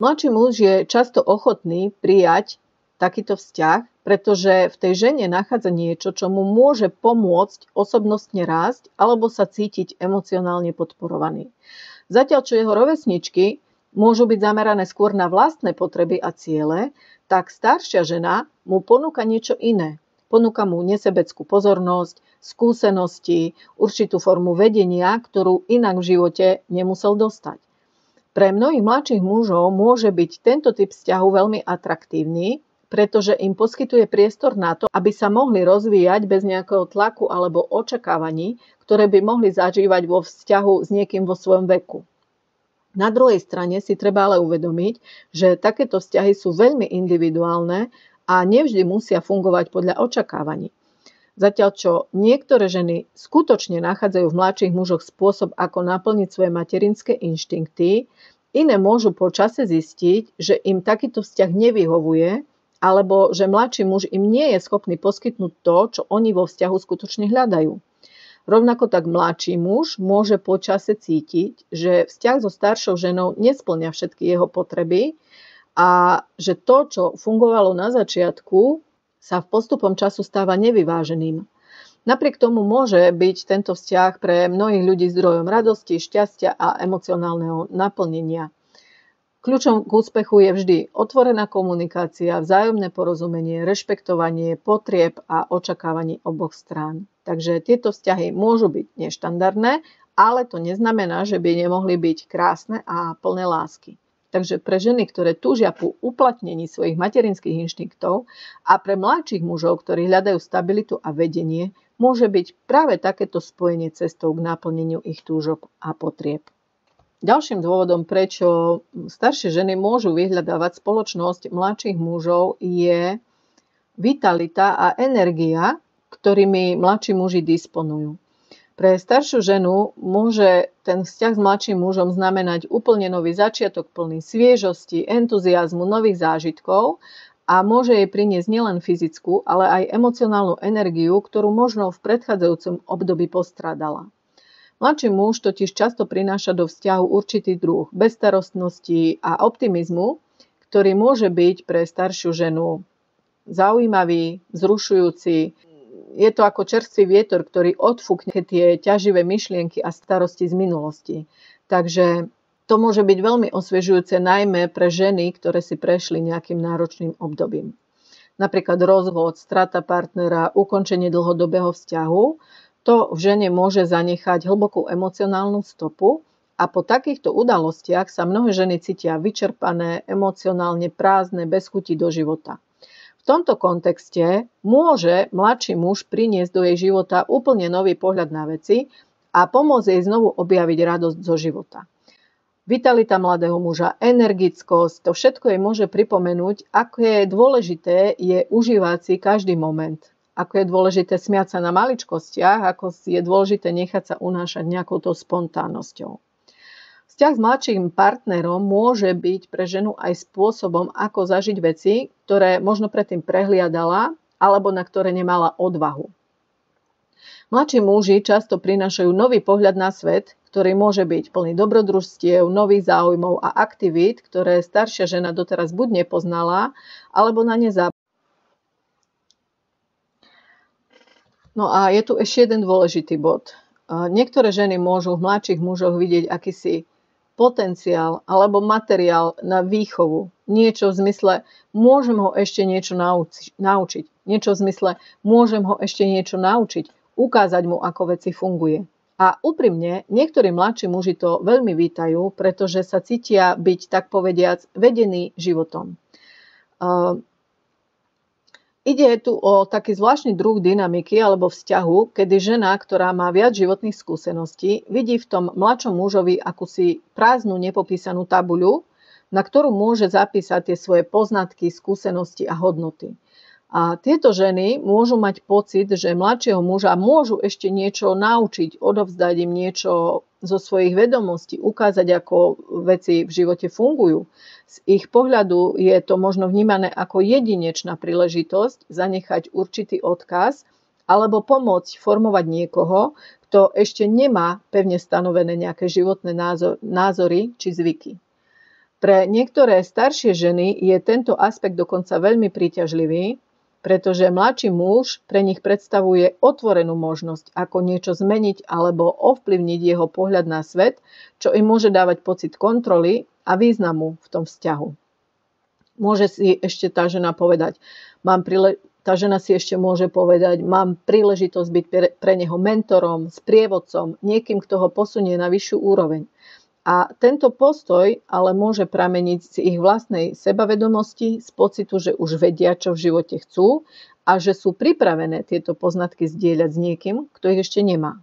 Mladší muž je často ochotný prijať takýto vzťah, pretože v tej žene nachádza niečo, čo mu môže pomôcť osobnostne rásť alebo sa cítiť emocionálne podporovaný. Zatiaľ, čo jeho rovesničky môžu byť zamerané skôr na vlastné potreby a ciele, tak staršia žena mu ponúka niečo iné. Ponúka mu nesebeckú pozornosť, skúsenosti, určitú formu vedenia, ktorú inak v živote nemusel dostať. Pre mnohých mladších mužov môže byť tento typ vzťahu veľmi atraktívny, pretože im poskytuje priestor na to, aby sa mohli rozvíjať bez nejakého tlaku alebo očakávaní, ktoré by mohli zažívať vo vzťahu s niekým vo svojom veku. Na druhej strane si treba ale uvedomiť, že takéto vzťahy sú veľmi individuálne a nevždy musia fungovať podľa očakávaní. Zatiaľ čo niektoré ženy skutočne nachádzajú v mladších mužoch spôsob, ako naplniť svoje materinské inštinkty, iné môžu po čase zistiť, že im takýto vzťah nevyhovuje, alebo že mladší muž im nie je schopný poskytnúť to, čo oni vo vzťahu skutočne hľadajú. Rovnako tak mladší muž môže po čase cítiť, že vzťah so staršou ženou nespĺňa všetky jeho potreby a že to, čo fungovalo na začiatku, sa v postupom času stáva nevyváženým. Napriek tomu môže byť tento vzťah pre mnohých ľudí zdrojom radosti, šťastia a emocionálneho naplnenia. Kľúčom k úspechu je vždy otvorená komunikácia, vzájomné porozumenie, rešpektovanie potrieb a očakávaní oboch strán. Takže tieto vzťahy môžu byť neštandardné, ale to neznamená, že by nemohli byť krásne a plné lásky. Takže pre ženy, ktoré túžia po uplatnení svojich materinských inštinktov a pre mladších mužov, ktorí hľadajú stabilitu a vedenie, môže byť práve takéto spojenie cestou k naplneniu ich túžob a potrieb. Ďalším dôvodom, prečo staršie ženy môžu vyhľadávať spoločnosť mladších mužov, je vitalita a energia, ktorými mladší muži disponujú. Pre staršiu ženu môže ten vzťah s mladším mužom znamenať úplne nový začiatok plný sviežosti, entuziazmu, nových zážitkov a môže jej priniesť nielen fyzickú, ale aj emocionálnu energiu, ktorú možno v predchádzajúcom období postrádala. Mladší muž totiž často prináša do vzťahu určitý druh bezstarostnosti a optimizmu, ktorý môže byť pre staršiu ženu zaujímavý, vzrušujúci. Je to ako čerstvý vietor, ktorý odfúkne tie ťaživé myšlienky a starosti z minulosti. Takže to môže byť veľmi osviežujúce najmä pre ženy, ktoré si prešli nejakým náročným obdobím. Napríklad rozvod, strata partnera, ukončenie dlhodobého vzťahu. To v žene môže zanechať hlbokú emocionálnu stopu a po takýchto udalostiach sa mnohé ženy cítia vyčerpané, emocionálne prázdne, bez chuti do života. V tomto kontexte môže mladší muž priniesť do jej života úplne nový pohľad na veci a pomôcť jej znovu objaviť radosť zo života. Vitalita mladého muža, energickosť, to všetko jej môže pripomenúť, aké dôležité je užívať si každý moment. Ako je dôležité smiať sa na maličkostiach, ako je dôležité nechať sa unášať nejakou tou spontánnosťou. Vzťah s mladším partnerom môže byť pre ženu aj spôsobom, ako zažiť veci, ktoré možno predtým prehliadala alebo na ktoré nemala odvahu. Mladší muži často prinášajú nový pohľad na svet, ktorý môže byť plný dobrodružstiev, nových záujmov a aktivít, ktoré staršia žena doteraz buď nepoznala, alebo na ne zabudla. No a je tu ešte jeden dôležitý bod. Niektoré ženy môžu v mladších mužoch vidieť akýsi potenciál alebo materiál na výchovu. Niečo v zmysle, môžem ho ešte niečo naučiť. Niečo v zmysle, môžem ho ešte niečo naučiť. Ukázať mu, ako veci funguje. A úprimne, niektorí mladší muži to veľmi vítajú, pretože sa cítia byť, tak povediac, vedení životom. Ide tu o taký zvláštny druh dynamiky alebo vzťahu, kedy žena, ktorá má viac životných skúseností, vidí v tom mladšom mužovi akúsi prázdnu nepopísanú tabuľu, na ktorú môže zapísať tie svoje poznatky, skúsenosti a hodnoty. A tieto ženy môžu mať pocit, že mladšieho muža môžu ešte niečo naučiť, odovzdať im niečo zo svojich vedomostí, ukázať, ako veci v živote fungujú. Z ich pohľadu je to možno vnímané ako jedinečná príležitosť zanechať určitý odkaz alebo pomôcť formovať niekoho, kto ešte nemá pevne stanovené nejaké životné názory či zvyky. Pre niektoré staršie ženy je tento aspekt dokonca veľmi príťažlivý, pretože mladší muž pre nich predstavuje otvorenú možnosť, ako niečo zmeniť alebo ovplyvniť jeho pohľad na svet, čo im môže dávať pocit kontroly a významu v tom vzťahu. Môže si ešte tá žena povedať, tá žena si ešte môže povedať, mám príležitosť byť pre neho mentorom, sprievodcom, niekým, kto ho posunie na vyššiu úroveň. A tento postoj ale môže prameniť z ich vlastnej sebavedomosti, z pocitu, že už vedia, čo v živote chcú a že sú pripravené tieto poznatky zdieľať s niekým, kto ich ešte nemá.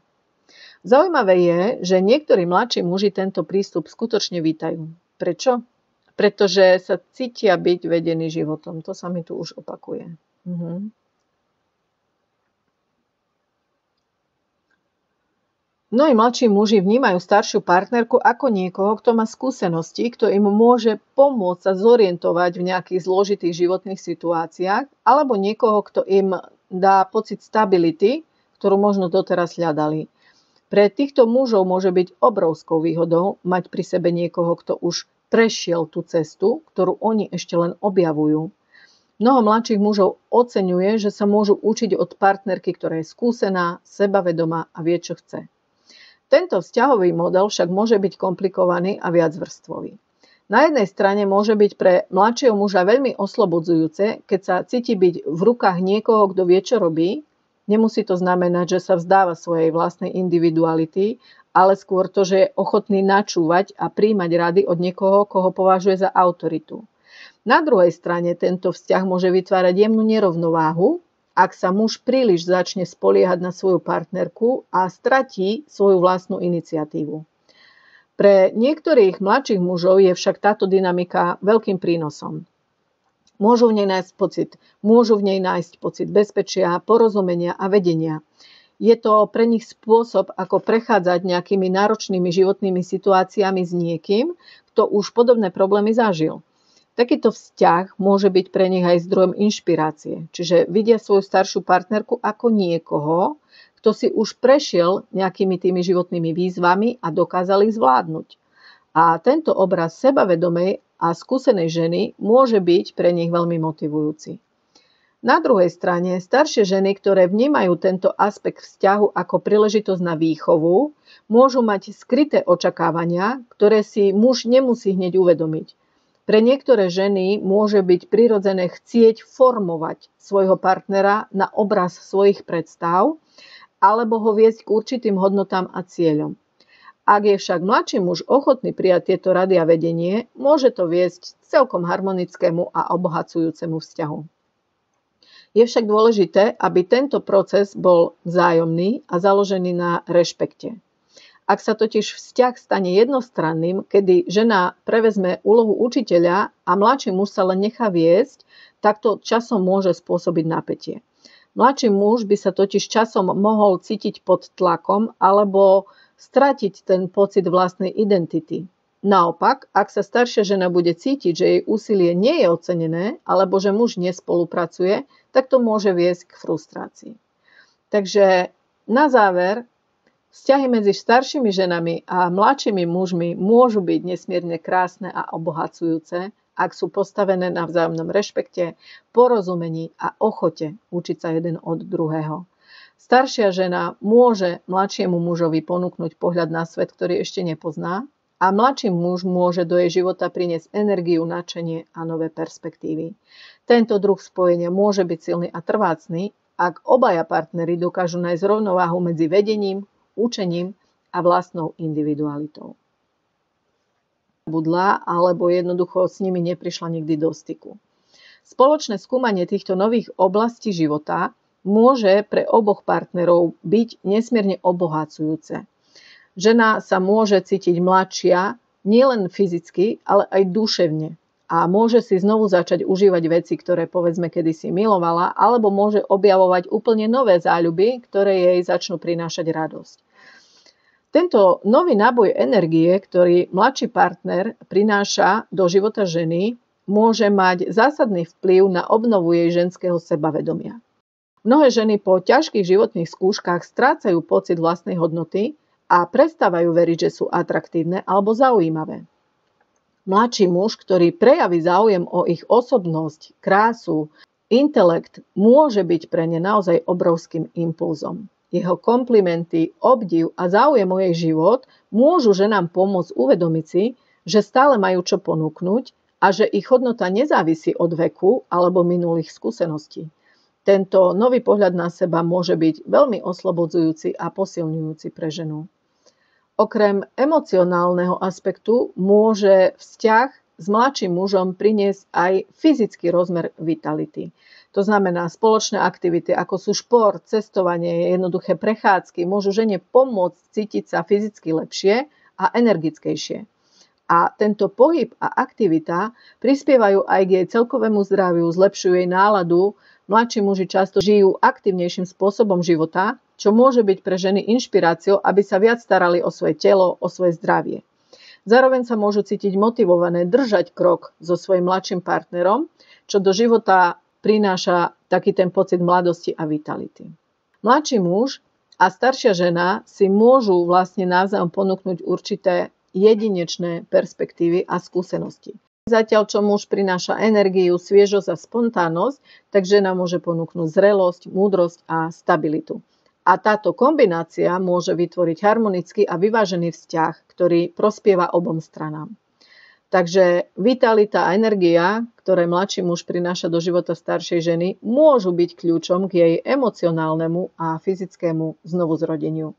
Zaujímavé je, že niektorí mladší muži tento prístup skutočne vítajú. Prečo? Pretože sa cítia byť vedení životom. To sa mi tu už opakuje. Mnohí mladší muži vnímajú staršiu partnerku ako niekoho, kto má skúsenosti, kto im môže pomôcť sa zorientovať v nejakých zložitých životných situáciách, alebo niekoho, kto im dá pocit stability, ktorú možno doteraz hľadali. Pre týchto mužov môže byť obrovskou výhodou mať pri sebe niekoho, kto už prešiel tú cestu, ktorú oni ešte len objavujú. Mnoho mladších mužov oceňuje, že sa môžu učiť od partnerky, ktorá je skúsená, sebavedomá a vie, čo chce. Tento vzťahový model však môže byť komplikovaný a viacvrstvový. Na jednej strane môže byť pre mladšieho muža veľmi oslobodzujúce, keď sa cíti byť v rukách niekoho, kto vie, čo robí. Nemusí to znamenať, že sa vzdáva svojej vlastnej individuality, ale skôr to, že je ochotný načúvať a príjmať rady od niekoho, koho považuje za autoritu. Na druhej strane tento vzťah môže vytvárať jemnú nerovnováhu, ak sa muž príliš začne spoliehať na svoju partnerku a stratí svoju vlastnú iniciatívu. Pre niektorých mladších mužov je však táto dynamika veľkým prínosom. Môžu v nej nájsť pocit bezpečia, porozumenia a vedenia. Je to pre nich spôsob, ako prechádzať nejakými náročnými životnými situáciami s niekým, kto už podobné problémy zažil. Takýto vzťah môže byť pre nich aj zdrojom inšpirácie, čiže vidia svoju staršiu partnerku ako niekoho, kto si už prešiel nejakými tými životnými výzvami a dokázal ich zvládnuť. A tento obraz sebavedomej a skúsenej ženy môže byť pre nich veľmi motivujúci. Na druhej strane, staršie ženy, ktoré vnímajú tento aspekt vzťahu ako príležitosť na výchovu, môžu mať skryté očakávania, ktoré si muž nemusí hneď uvedomiť. Pre niektoré ženy môže byť prirodzené chcieť formovať svojho partnera na obraz svojich predstav alebo ho viesť k určitým hodnotám a cieľom. Ak je však mladší muž ochotný prijať tieto rady a vedenie, môže to viesť k celkom harmonickému a obohacujúcemu vzťahu. Je však dôležité, aby tento proces bol vzájomný a založený na rešpekte. Ak sa totiž vzťah stane jednostranným, kedy žena prevezme úlohu učiteľa a mladší muž sa len nechá viesť, tak to časom môže spôsobiť napätie. Mladší muž by sa totiž časom mohol cítiť pod tlakom alebo stratiť ten pocit vlastnej identity. Naopak, ak sa staršia žena bude cítiť, že jej úsilie nie je ocenené alebo že muž nespolupracuje, tak to môže viesť k frustrácii. Takže na záver, vzťahy medzi staršími ženami a mladšími mužmi môžu byť nesmierne krásne a obohacujúce, ak sú postavené na vzájomnom rešpekte, porozumení a ochote učiť sa jeden od druhého. Staršia žena môže mladšiemu mužovi ponúknuť pohľad na svet, ktorý ešte nepozná, a mladší muž môže do jej života priniesť energiu, nadšenie a nové perspektívy. Tento druh spojenia môže byť silný a trvácny, ak obaja partneri dokážu nájsť rovnováhu medzi vedením, učením a vlastnou individualitou. Budla alebo jednoducho s nimi neprišla nikdy do styku. Spoločné skúmanie týchto nových oblastí života môže pre oboch partnerov byť nesmierne obohacujúce. Žena sa môže cítiť mladšia nielen fyzicky, ale aj duševne a môže si znovu začať užívať veci, ktoré povedzme kedysi milovala, alebo môže objavovať úplne nové záľuby, ktoré jej začnú prinášať radosť. Tento nový náboj energie, ktorý mladší partner prináša do života ženy, môže mať zásadný vplyv na obnovu jej ženského sebavedomia. Mnohé ženy po ťažkých životných skúškach strácajú pocit vlastnej hodnoty a prestávajú veriť, že sú atraktívne alebo zaujímavé. Mladší muž, ktorý prejaví záujem o ich osobnosť, krásu, intelekt, môže byť pre ne naozaj obrovským impulzom. Jeho komplimenty, obdiv a záujem o jej život môžu ženám pomôcť uvedomiť si, že stále majú čo ponúknuť a že ich hodnota nezávisí od veku alebo minulých skúseností. Tento nový pohľad na seba môže byť veľmi oslobodzujúci a posilňujúci pre ženu. Okrem emocionálneho aspektu môže vzťah s mladším mužom priniesť aj fyzický rozmer vitality. To znamená, spoločné aktivity, ako sú šport, cestovanie, jednoduché prechádzky, môžu žene pomôcť cítiť sa fyzicky lepšie a energickejšie. A tento pohyb a aktivita prispievajú aj k jej celkovému zdraviu, zlepšujú jej náladu. Mladší muži často žijú aktívnejším spôsobom života, čo môže byť pre ženy inšpiráciou, aby sa viac starali o svoje telo, o svoje zdravie. Zároveň sa môžu cítiť motivované držať krok so svojím mladším partnerom, čo do života prináša taký ten pocit mladosti a vitality. Mladší muž a staršia žena si môžu vlastne navzájom ponúknuť určité jedinečné perspektívy a skúsenosti. Zatiaľ, čo muž prináša energiu, sviežosť a spontánnosť, tak žena môže ponúknuť zrelosť, múdrosť a stabilitu. A táto kombinácia môže vytvoriť harmonický a vyvážený vzťah, ktorý prospieva obom stranám. Takže vitalita a energia, ktoré mladší muž prináša do života staršej ženy, môžu byť kľúčom k jej emocionálnemu a fyzickému znovuzrodeniu.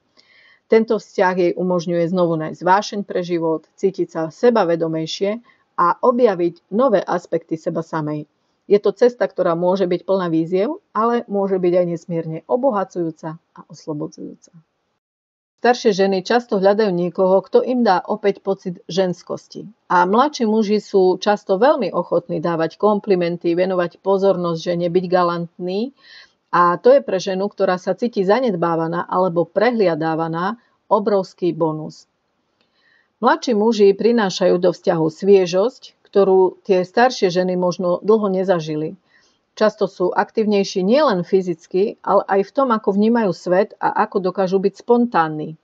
Tento vzťah jej umožňuje znovu nájsť vášeň pre život, cítiť sa sebavedomejšie a objaviť nové aspekty seba samej. Je to cesta, ktorá môže byť plná víziev, ale môže byť aj nesmierne obohacujúca a oslobodzujúca. Staršie ženy často hľadajú niekoho, kto im dá opäť pocit ženskosti. A mladší muži sú často veľmi ochotní dávať komplimenty, venovať pozornosť žene, byť galantný. A to je pre ženu, ktorá sa cíti zanedbávaná alebo prehliadávaná, obrovský bonus. Mladší muži prinášajú do vzťahu sviežosť, ktorú tie staršie ženy možno dlho nezažili. Často sú aktívnejší nielen fyzicky, ale aj v tom, ako vnímajú svet a ako dokážu byť spontánni.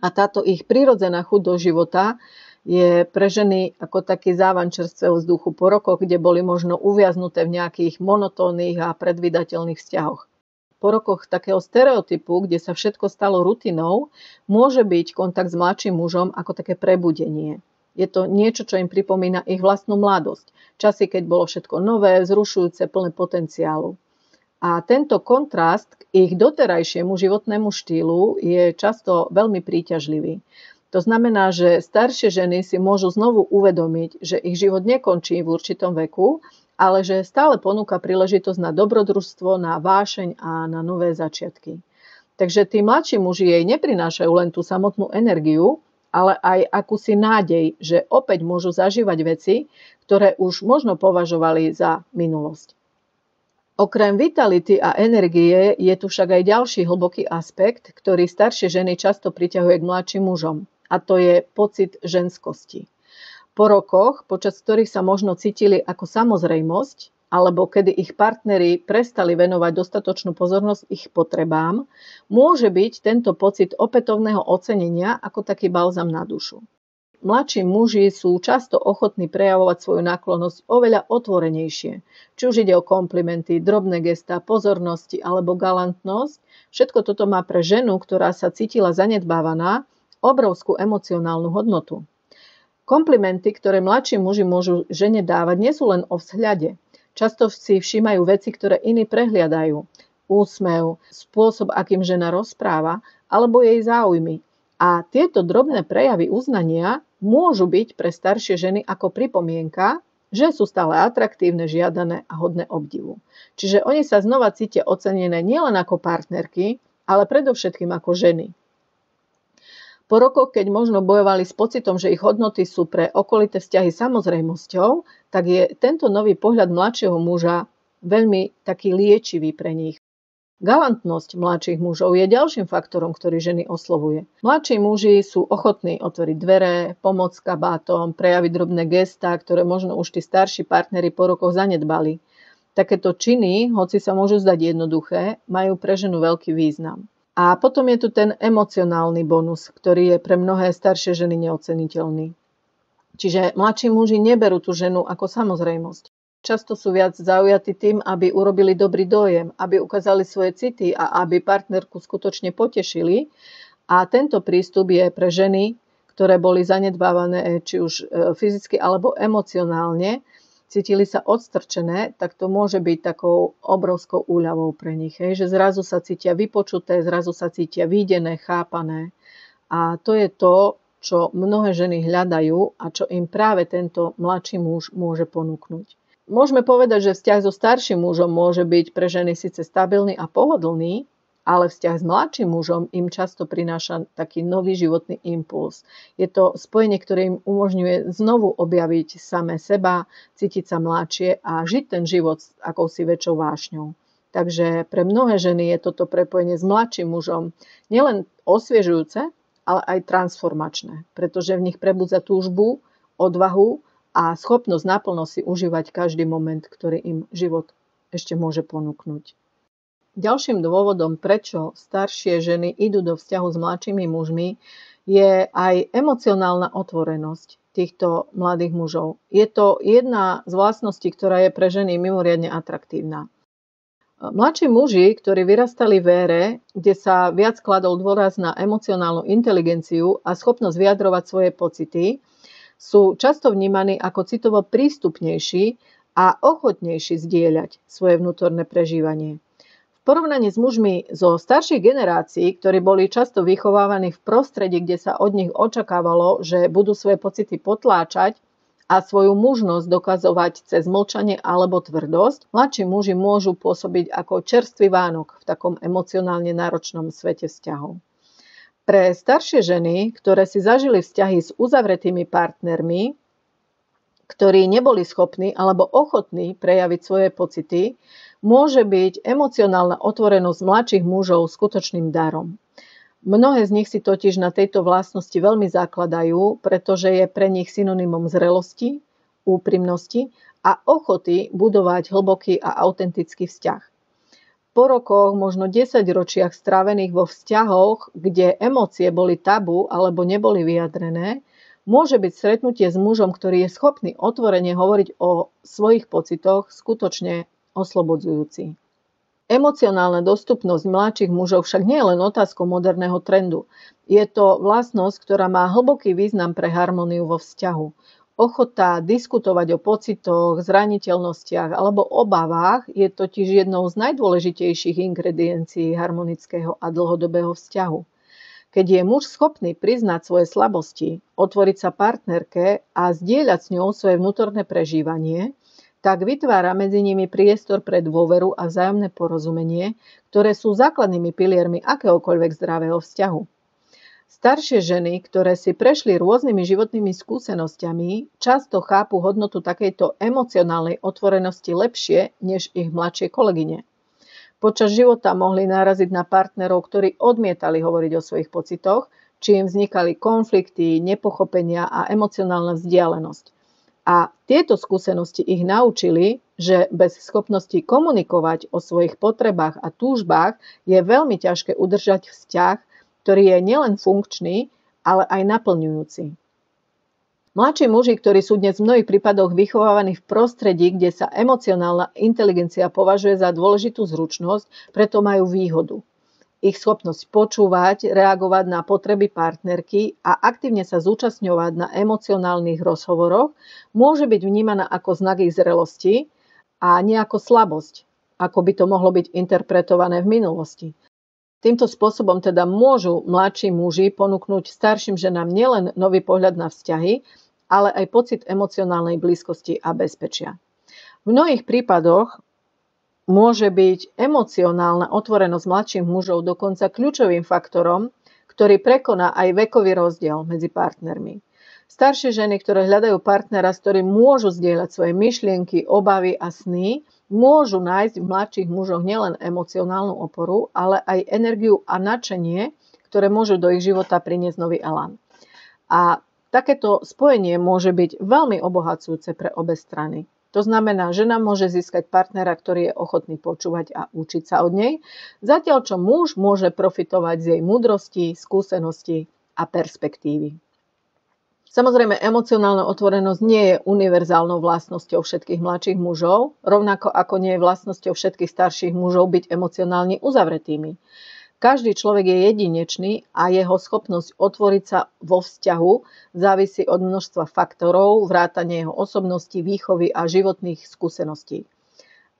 A táto ich prirodzená chuť do života je pre ženy ako taký závan čerstvého vzduchu po rokoch, kde boli možno uviaznuté v nejakých monotónnych a predvídateľných vzťahoch. Po rokoch takého stereotypu, kde sa všetko stalo rutinou, môže byť kontakt s mladším mužom ako také prebudenie. Je to niečo, čo im pripomína ich vlastnú mladosť. Časy, keď bolo všetko nové, vzrušujúce, plné potenciálu. A tento kontrast k ich doterajšiemu životnému štýlu je často veľmi príťažlivý. To znamená, že staršie ženy si môžu znovu uvedomiť, že ich život nekončí v určitom veku, ale že stále ponúka príležitosť na dobrodružstvo, na vášeň a na nové začiatky. Takže tí mladší muži jej neprinášajú len tú samotnú energiu, ale aj akúsi nádej, že opäť môžu zažívať veci, ktoré už možno považovali za minulosť. Okrem vitality a energie je tu však aj ďalší hlboký aspekt, ktorý staršie ženy často priťahuje k mladším mužom, a to je pocit ženskosti. Po rokoch, počas ktorých sa možno cítili ako samozrejmosť, alebo kedy ich partneri prestali venovať dostatočnú pozornosť ich potrebám, môže byť tento pocit opätovného ocenenia ako taký balzam na dušu. Mladší muži sú často ochotní prejavovať svoju náklonnosť oveľa otvorenejšie. Či už ide o komplimenty, drobné gestá, pozornosti alebo galantnosť, všetko toto má pre ženu, ktorá sa cítila zanedbávaná, obrovskú emocionálnu hodnotu. Komplimenty, ktoré mladší muži môžu žene dávať, nie sú len o vzhľade. Často si všímajú veci, ktoré iní prehliadajú. Úsmev, spôsob, akým žena rozpráva, alebo jej záujmy. A tieto drobné prejavy uznania môžu byť pre staršie ženy ako pripomienka, že sú stále atraktívne, žiadané a hodné obdivu. Čiže oni sa znova cítia ocenené nielen ako partnerky, ale predovšetkým ako ženy. Po rokoch, keď možno bojovali s pocitom, že ich hodnoty sú pre okolité vzťahy samozrejmosťou, tak je tento nový pohľad mladšieho muža veľmi taký liečivý pre nich. Galantnosť mladších mužov je ďalším faktorom, ktorý ženy oslovuje. Mladší muži sú ochotní otvoriť dvere, pomôcť kabátom, prejaviť drobné gestá, ktoré možno už tí starší partneri po rokoch zanedbali. Takéto činy, hoci sa môžu zdať jednoduché, majú pre ženu veľký význam. A potom je tu ten emocionálny bonus, ktorý je pre mnohé staršie ženy neoceniteľný. Čiže mladší muži neberú tú ženu ako samozrejmosť. Často sú viac zaujatí tým, aby urobili dobrý dojem, aby ukázali svoje city a aby partnerku skutočne potešili. A tento prístup je pre ženy, ktoré boli zanedbávané či už fyzicky alebo emocionálne, cítili sa odstrčené, tak to môže byť takou obrovskou úľavou pre nich. Že zrazu sa cítia vypočuté, zrazu sa cítia videné, chápané. A to je to, čo mnohé ženy hľadajú a čo im práve tento mladší muž môže ponúknuť. Môžeme povedať, že vzťah so starším mužom môže byť pre ženy síce stabilný a pohodlný, ale vzťah s mladším mužom im často prináša taký nový životný impuls. Je to spojenie, ktoré im umožňuje znovu objaviť samé seba, cítiť sa mladšie a žiť ten život s akousi väčšou vášňou. Takže pre mnohé ženy je toto prepojenie s mladším mužom nielen osviežujúce, ale aj transformačné, pretože v nich prebudza túžbu, odvahu a schopnosť naplno si užívať každý moment, ktorý im život ešte môže ponúknuť. Ďalším dôvodom, prečo staršie ženy idú do vzťahu s mladšími mužmi, je aj emocionálna otvorenosť týchto mladých mužov. Je to jedna z vlastností, ktorá je pre ženy mimoriadne atraktívna. Mladší muži, ktorí vyrastali v ére, kde sa viac kladol dôraz na emocionálnu inteligenciu a schopnosť vyjadrovať svoje pocity, sú často vnímaní ako citovo prístupnejší a ochotnejší zdieľať svoje vnútorné prežívanie. V porovnaní s mužmi zo starších generácií, ktorí boli často vychovávaní v prostredí, kde sa od nich očakávalo, že budú svoje pocity potláčať a svoju mužnosť dokazovať cez mlčanie alebo tvrdosť, mladší muži môžu pôsobiť ako čerstvý Vánok v takom emocionálne náročnom svete vzťahov. Pre staršie ženy, ktoré si zažili vzťahy s uzavretými partnermi, ktorí neboli schopní alebo ochotní prejaviť svoje pocity, môže byť emocionálna otvorenosť mladších mužov skutočným darom. Mnohé z nich si totiž na tejto vlastnosti veľmi zakladajú, pretože je pre nich synonymom zrelosti, úprimnosti a ochoty budovať hlboký a autentický vzťah. Po rokoch, možno 10 ročiach strávených vo vzťahoch, kde emócie boli tabu alebo neboli vyjadrené, môže byť stretnutie s mužom, ktorý je schopný otvorene hovoriť o svojich pocitoch, skutočne oslobodzujúci. Emocionálna dostupnosť mladších mužov však nie je len otázkou moderného trendu. Je to vlastnosť, ktorá má hlboký význam pre harmóniu vo vzťahu. Ochota diskutovať o pocitoch, zraniteľnostiach alebo obavách je totiž jednou z najdôležitejších ingrediencií harmonického a dlhodobého vzťahu. Keď je muž schopný priznať svoje slabosti, otvoriť sa partnerke a zdieľať s ňou svoje vnútorné prežívanie, tak vytvára medzi nimi priestor pre dôveru a vzájomné porozumenie, ktoré sú základnými piliermi akéhokoľvek zdravého vzťahu. Staršie ženy, ktoré si prešli rôznymi životnými skúsenosťami, často chápu hodnotu takejto emocionálnej otvorenosti lepšie než ich mladšie kolegyne. Počas života mohli naraziť na partnerov, ktorí odmietali hovoriť o svojich pocitoch, čím vznikali konflikty, nepochopenia a emocionálna vzdialenosť. A tieto skúsenosti ich naučili, že bez schopnosti komunikovať o svojich potrebách a túžbách je veľmi ťažké udržať vzťah, ktorý je nielen funkčný, ale aj naplňujúci. Mladší muži, ktorí sú dnes v mnohých prípadoch vychovávaní v prostredí, kde sa emocionálna inteligencia považuje za dôležitú zručnosť, preto majú výhodu. Ich schopnosť počúvať, reagovať na potreby partnerky a aktívne sa zúčastňovať na emocionálnych rozhovoroch môže byť vnímaná ako znak ich zrelosti a nie ako slabosť, ako by to mohlo byť interpretované v minulosti. Týmto spôsobom teda môžu mladší muži ponúknuť starším ženám nielen nový pohľad na vzťahy, ale aj pocit emocionálnej blízkosti a bezpečia. V mnohých prípadoch môže byť emocionálna otvorenosť mladších mužov dokonca kľúčovým faktorom, ktorý prekoná aj vekový rozdiel medzi partnermi. Staršie ženy, ktoré hľadajú partnera, s ktorým môžu zdieľať svoje myšlienky, obavy a sny, môžu nájsť v mladších mužoch nielen emocionálnu oporu, ale aj energiu a nadšenie, ktoré môžu do ich života priniesť nový elán. A takéto spojenie môže byť veľmi obohacujúce pre obe strany. To znamená, že žena môže získať partnera, ktorý je ochotný počúvať a učiť sa od nej, zatiaľ čo muž môže profitovať z jej múdrosti, skúsenosti a perspektívy. Samozrejme, emocionálna otvorenosť nie je univerzálnou vlastnosťou všetkých mladších mužov, rovnako ako nie je vlastnosťou všetkých starších mužov byť emocionálne uzavretými. Každý človek je jedinečný a jeho schopnosť otvoriť sa vo vzťahu závisí od množstva faktorov, vrátane jeho osobnosti, výchovy a životných skúseností.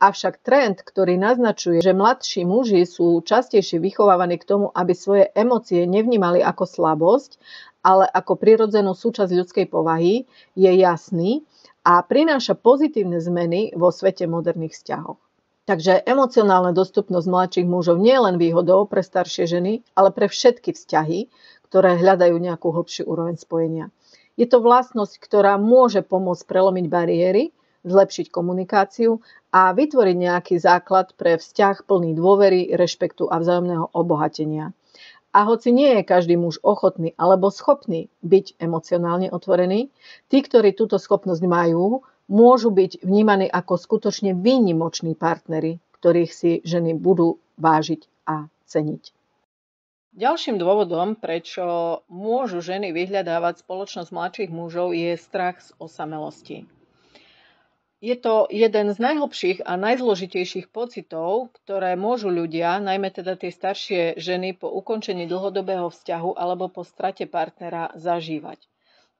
Avšak trend, ktorý naznačuje, že mladší muži sú častejšie vychovávaní k tomu, aby svoje emócie nevnímali ako slabosť, ale ako prirodzenú súčasť ľudskej povahy, je jasný a prináša pozitívne zmeny vo svete moderných vzťahov. Takže emocionálna dostupnosť mladších mužov nie je len výhodou pre staršie ženy, ale pre všetky vzťahy, ktoré hľadajú nejakú hlbšiu úroveň spojenia. Je to vlastnosť, ktorá môže pomôcť prelomiť bariéry, zlepšiť komunikáciu a vytvoriť nejaký základ pre vzťah plný dôvery, rešpektu a vzájomného obohatenia. A hoci nie je každý muž ochotný alebo schopný byť emocionálne otvorený, tí, ktorí túto schopnosť majú, môžu byť vnímaní ako skutočne výnimoční partneri, ktorých si ženy budú vážiť a ceniť. Ďalším dôvodom, prečo môžu ženy vyhľadávať spoločnosť mladších mužov, je strach z osamelosti. Je to jeden z najhlbších a najzložitejších pocitov, ktoré môžu ľudia, najmä teda tie staršie ženy, po ukončení dlhodobého vzťahu alebo po strate partnera zažívať.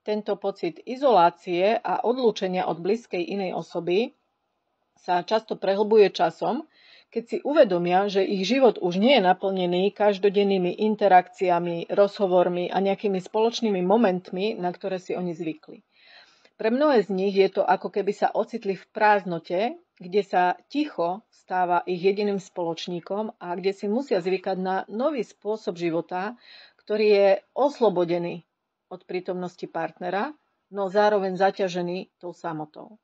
Tento pocit izolácie a odlúčenia od blízkej inej osoby sa často prehlbuje časom, keď si uvedomia, že ich život už nie je naplnený každodennými interakciami, rozhovormi a nejakými spoločnými momentmi, na ktoré si oni zvykli. Pre mnohé z nich je to, ako keby sa ocitli v prázdnote, kde sa ticho stáva ich jediným spoločníkom a kde si musia zvykať na nový spôsob života, ktorý je oslobodený od prítomnosti partnera, no zároveň zaťažený tou samotou.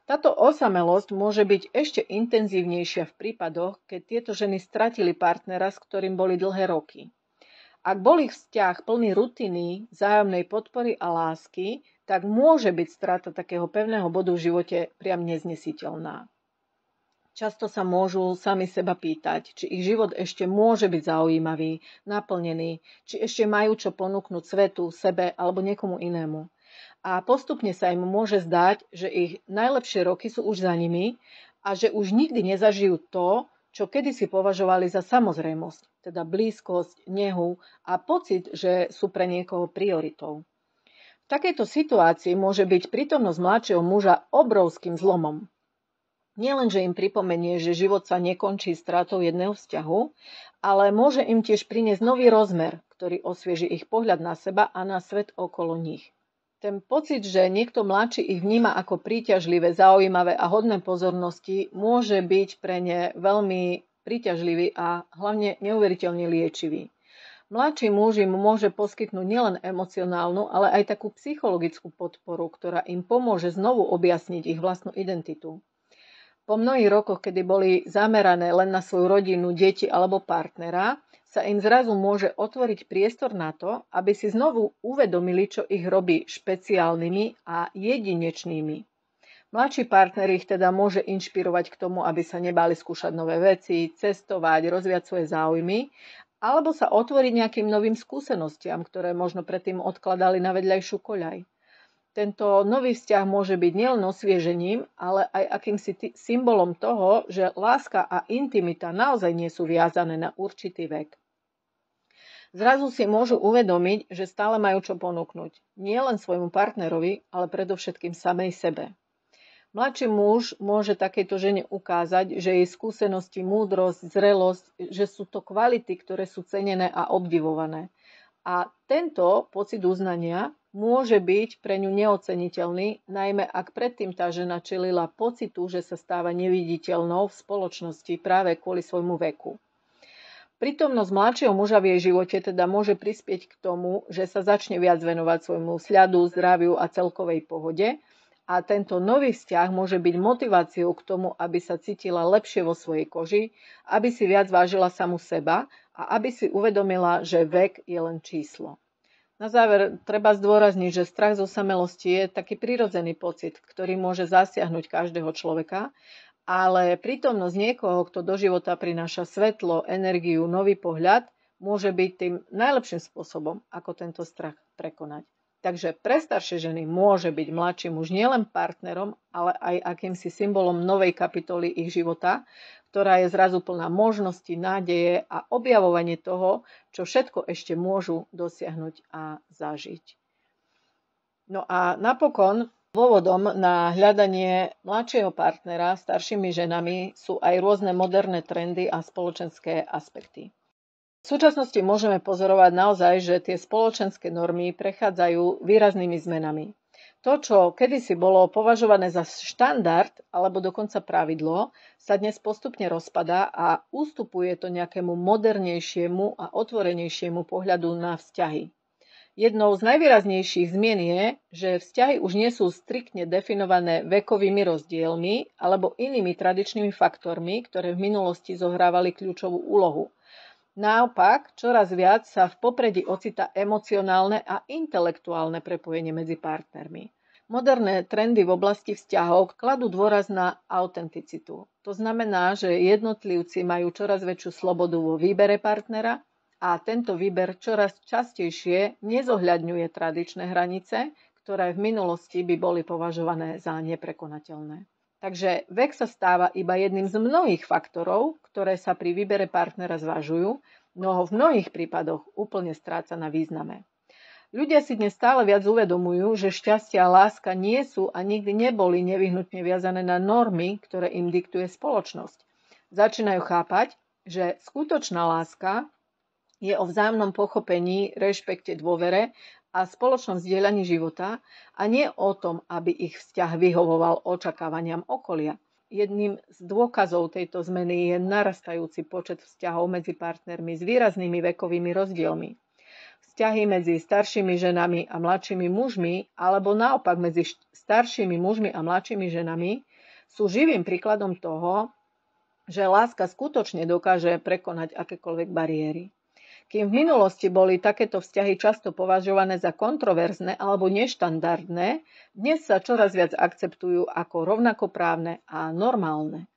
Táto osamelosť môže byť ešte intenzívnejšia v prípadoch, keď tieto ženy stratili partnera, s ktorým boli dlhé roky. Ak bol ich vzťah plný rutiny, vzájomnej podpory a lásky, tak môže byť strata takého pevného bodu v živote priam neznesiteľná. Často sa môžu sami seba pýtať, či ich život ešte môže byť zaujímavý, naplnený, či ešte majú čo ponúknuť svetu, sebe alebo niekomu inému. A postupne sa im môže zdať, že ich najlepšie roky sú už za nimi a že už nikdy nezažijú to, čo kedysi považovali za samozrejmosť, teda blízkosť, nehu a pocit, že sú pre niekoho prioritou. V takejto situácii môže byť prítomnosť mladšieho muža obrovským zlomom. Nielen, že im pripomenie, že život sa nekončí stratou jedného vzťahu, ale môže im tiež priniesť nový rozmer, ktorý osvieži ich pohľad na seba a na svet okolo nich. Ten pocit, že niekto mladší ich vníma ako príťažlivé, zaujímavé a hodné pozornosti, môže byť pre ne veľmi príťažlivý a hlavne neuveriteľne liečivý. Mladší muž im môže poskytnúť nielen emocionálnu, ale aj takú psychologickú podporu, ktorá im pomôže znovu objasniť ich vlastnú identitu. Po mnohých rokoch, kedy boli zamerané len na svoju rodinu, deti alebo partnera, sa im zrazu môže otvoriť priestor na to, aby si znovu uvedomili, čo ich robí špeciálnymi a jedinečnými. Mladší partner ich teda môže inšpirovať k tomu, aby sa nebáli skúšať nové veci, cestovať, rozvíjať svoje záujmy, alebo sa otvoriť nejakým novým skúsenostiam, ktoré možno predtým odkladali na vedľajšiu koľaj. Tento nový vzťah môže byť nielen osviežením, ale aj akýmsi symbolom toho, že láska a intimita naozaj nie sú viazané na určitý vek. Zrazu si môžu uvedomiť, že stále majú čo ponúknuť. Nie len svojmu partnerovi, ale predovšetkým samej sebe. Mladší muž môže takejto žene ukázať, že jej skúsenosti, múdrosť, zrelosť, že sú to kvality, ktoré sú cenené a obdivované. A tento pocit uznania môže byť pre ňu neoceniteľný, najmä ak predtým tá žena čelila pocitu, že sa stáva neviditeľnou v spoločnosti práve kvôli svojmu veku. Prítomnosť mladšieho muža v jej živote teda môže prispieť k tomu, že sa začne viac venovať svojmu sľadu, zdraviu a celkovej pohode a tento nový vzťah môže byť motiváciou k tomu, aby sa cítila lepšie vo svojej koži, aby si viac vážila samu seba a aby si uvedomila, že vek je len číslo. Na záver treba zdôrazniť, že strach z osamelosti je taký prirodzený pocit, ktorý môže zasiahnuť každého človeka, ale prítomnosť niekoho, kto do života prináša svetlo, energiu, nový pohľad, môže byť tým najlepším spôsobom, ako tento strach prekonať. Takže pre staršie ženy môže byť mladší muž nielen partnerom, ale aj akýmsi symbolom novej kapitoly ich života, ktorá je zrazu plná možností, nádeje a objavovanie toho, čo všetko ešte môžu dosiahnuť a zažiť. No a napokon dôvodom na hľadanie mladšieho partnera staršími ženami sú aj rôzne moderné trendy a spoločenské aspekty. V súčasnosti môžeme pozorovať naozaj, že tie spoločenské normy prechádzajú výraznými zmenami. To, čo kedysi bolo považované za štandard alebo dokonca pravidlo, sa dnes postupne rozpadá a ústupuje to nejakému modernejšiemu a otvorenejšiemu pohľadu na vzťahy. Jednou z najvýraznejších zmien je, že vzťahy už nie sú striktne definované vekovými rozdielmi alebo inými tradičnými faktormi, ktoré v minulosti zohrávali kľúčovú úlohu. Naopak, čoraz viac sa v popredí ocitá emocionálne a intelektuálne prepojenie medzi partnermi. Moderné trendy v oblasti vzťahov kladú dôraz na autenticitu. To znamená, že jednotlivci majú čoraz väčšiu slobodu vo výbere partnera a tento výber čoraz častejšie nezohľadňuje tradičné hranice, ktoré v minulosti by boli považované za neprekonateľné. Takže vek sa stáva iba jedným z mnohých faktorov, ktoré sa pri výbere partnera zvažujú, no v mnohých prípadoch úplne stráca na význame. Ľudia si dnes stále viac uvedomujú, že šťastie a láska nie sú a nikdy neboli nevyhnutne viazané na normy, ktoré im diktuje spoločnosť. Začínajú chápať, že skutočná láska je o vzájomnom pochopení, rešpekte, dôvere a spoločnom zdieľaní života a nie o tom, aby ich vzťah vyhovoval očakávaniam okolia. Jedným z dôkazov tejto zmeny je narastajúci počet vzťahov medzi partnermi s výraznými vekovými rozdielmi. Vzťahy medzi staršími ženami a mladšími mužmi alebo naopak medzi staršími mužmi a mladšími ženami sú živým príkladom toho, že láska skutočne dokáže prekonať akékoľvek bariéry. Kým v minulosti boli takéto vzťahy často považované za kontroverzné alebo neštandardné, dnes sa čoraz viac akceptujú ako rovnakoprávne a normálne.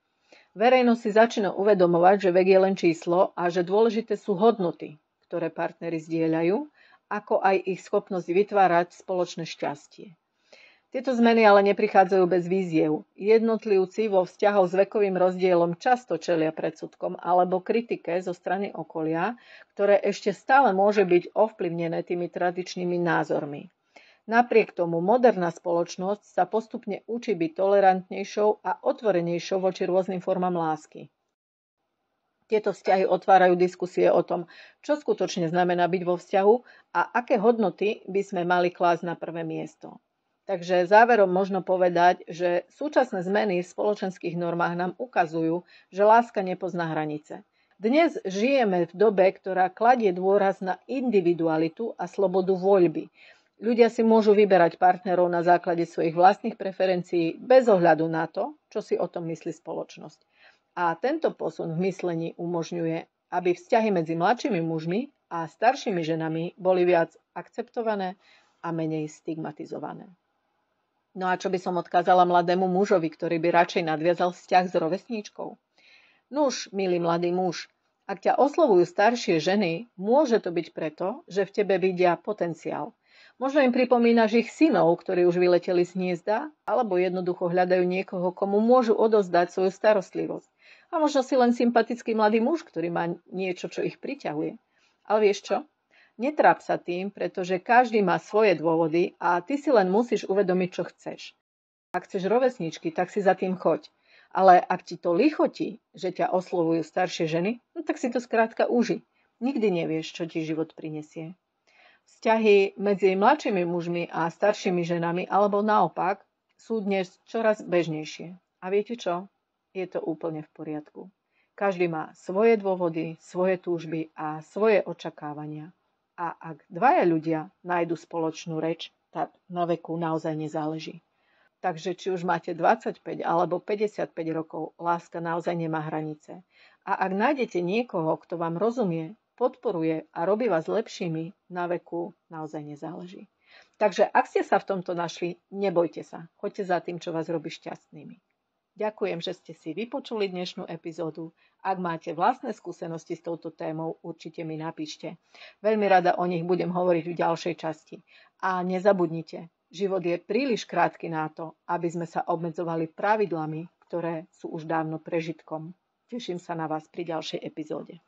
Verejnosť si začína uvedomovať, že vek je len číslo a že dôležité sú hodnoty, ktoré partneri zdieľajú, ako aj ich schopnosť vytvárať spoločné šťastie. Tieto zmeny ale neprichádzajú bez výziev. Jednotlivci vo vzťahoch s vekovým rozdielom často čelia predsudkom alebo kritike zo strany okolia, ktoré ešte stále môže byť ovplyvnené tými tradičnými názormi. Napriek tomu moderná spoločnosť sa postupne učí byť tolerantnejšou a otvorenejšou voči rôznym formám lásky. Tieto vzťahy otvárajú diskusie o tom, čo skutočne znamená byť vo vzťahu a aké hodnoty by sme mali klásť na prvé miesto. Takže záverom možno povedať, že súčasné zmeny v spoločenských normách nám ukazujú, že láska nepozná hranice. Dnes žijeme v dobe, ktorá kladie dôraz na individualitu a slobodu voľby. Ľudia si môžu vyberať partnerov na základe svojich vlastných preferencií bez ohľadu na to, čo si o tom myslí spoločnosť. A tento posun v myslení umožňuje, aby vzťahy medzi mladšími mužmi a staršími ženami boli viac akceptované a menej stigmatizované. No a čo by som odkázala mladému mužovi, ktorý by radšej nadviazal vzťah s rovesníčkou? Nuž, milý mladý muž, ak ťa oslovujú staršie ženy, môže to byť preto, že v tebe vidia potenciál. Možno im pripomínaš ich synov, ktorí už vyleteli z hniezda, alebo jednoducho hľadajú niekoho, komu môžu odozdať svoju starostlivosť. A možno si len sympatický mladý muž, ktorý má niečo, čo ich priťahuje. Ale vieš čo? Netráp sa tým, pretože každý má svoje dôvody a ty si len musíš uvedomiť, čo chceš. Ak chceš rovesničky, tak si za tým choď. Ale ak ti to lichotí, že ťa oslovujú staršie ženy, no tak si to skrátka uži. Nikdy nevieš, čo ti život prinesie. Vzťahy medzi mladšími mužmi a staršími ženami, alebo naopak, sú dnes čoraz bežnejšie. A viete čo? Je to úplne v poriadku. Každý má svoje dôvody, svoje túžby a svoje očakávania. A ak dvaja ľudia nájdu spoločnú reč, tak na veku naozaj nezáleží. Takže či už máte 25 alebo 55 rokov, láska naozaj nemá hranice. A ak nájdete niekoho, kto vám rozumie, podporuje a robí vás lepšími, na veku naozaj nezáleží. Takže ak ste sa v tomto našli, nebojte sa. Choďte za tým, čo vás robí šťastnými. Ďakujem, že ste si vypočuli dnešnú epizódu. Ak máte vlastné skúsenosti s touto témou, určite mi napíšte. Veľmi rada o nich budem hovoriť v ďalšej časti. A nezabudnite, život je príliš krátky na to, aby sme sa obmedzovali pravidlami, ktoré sú už dávno prežitkom. Teším sa na vás pri ďalšej epizóde.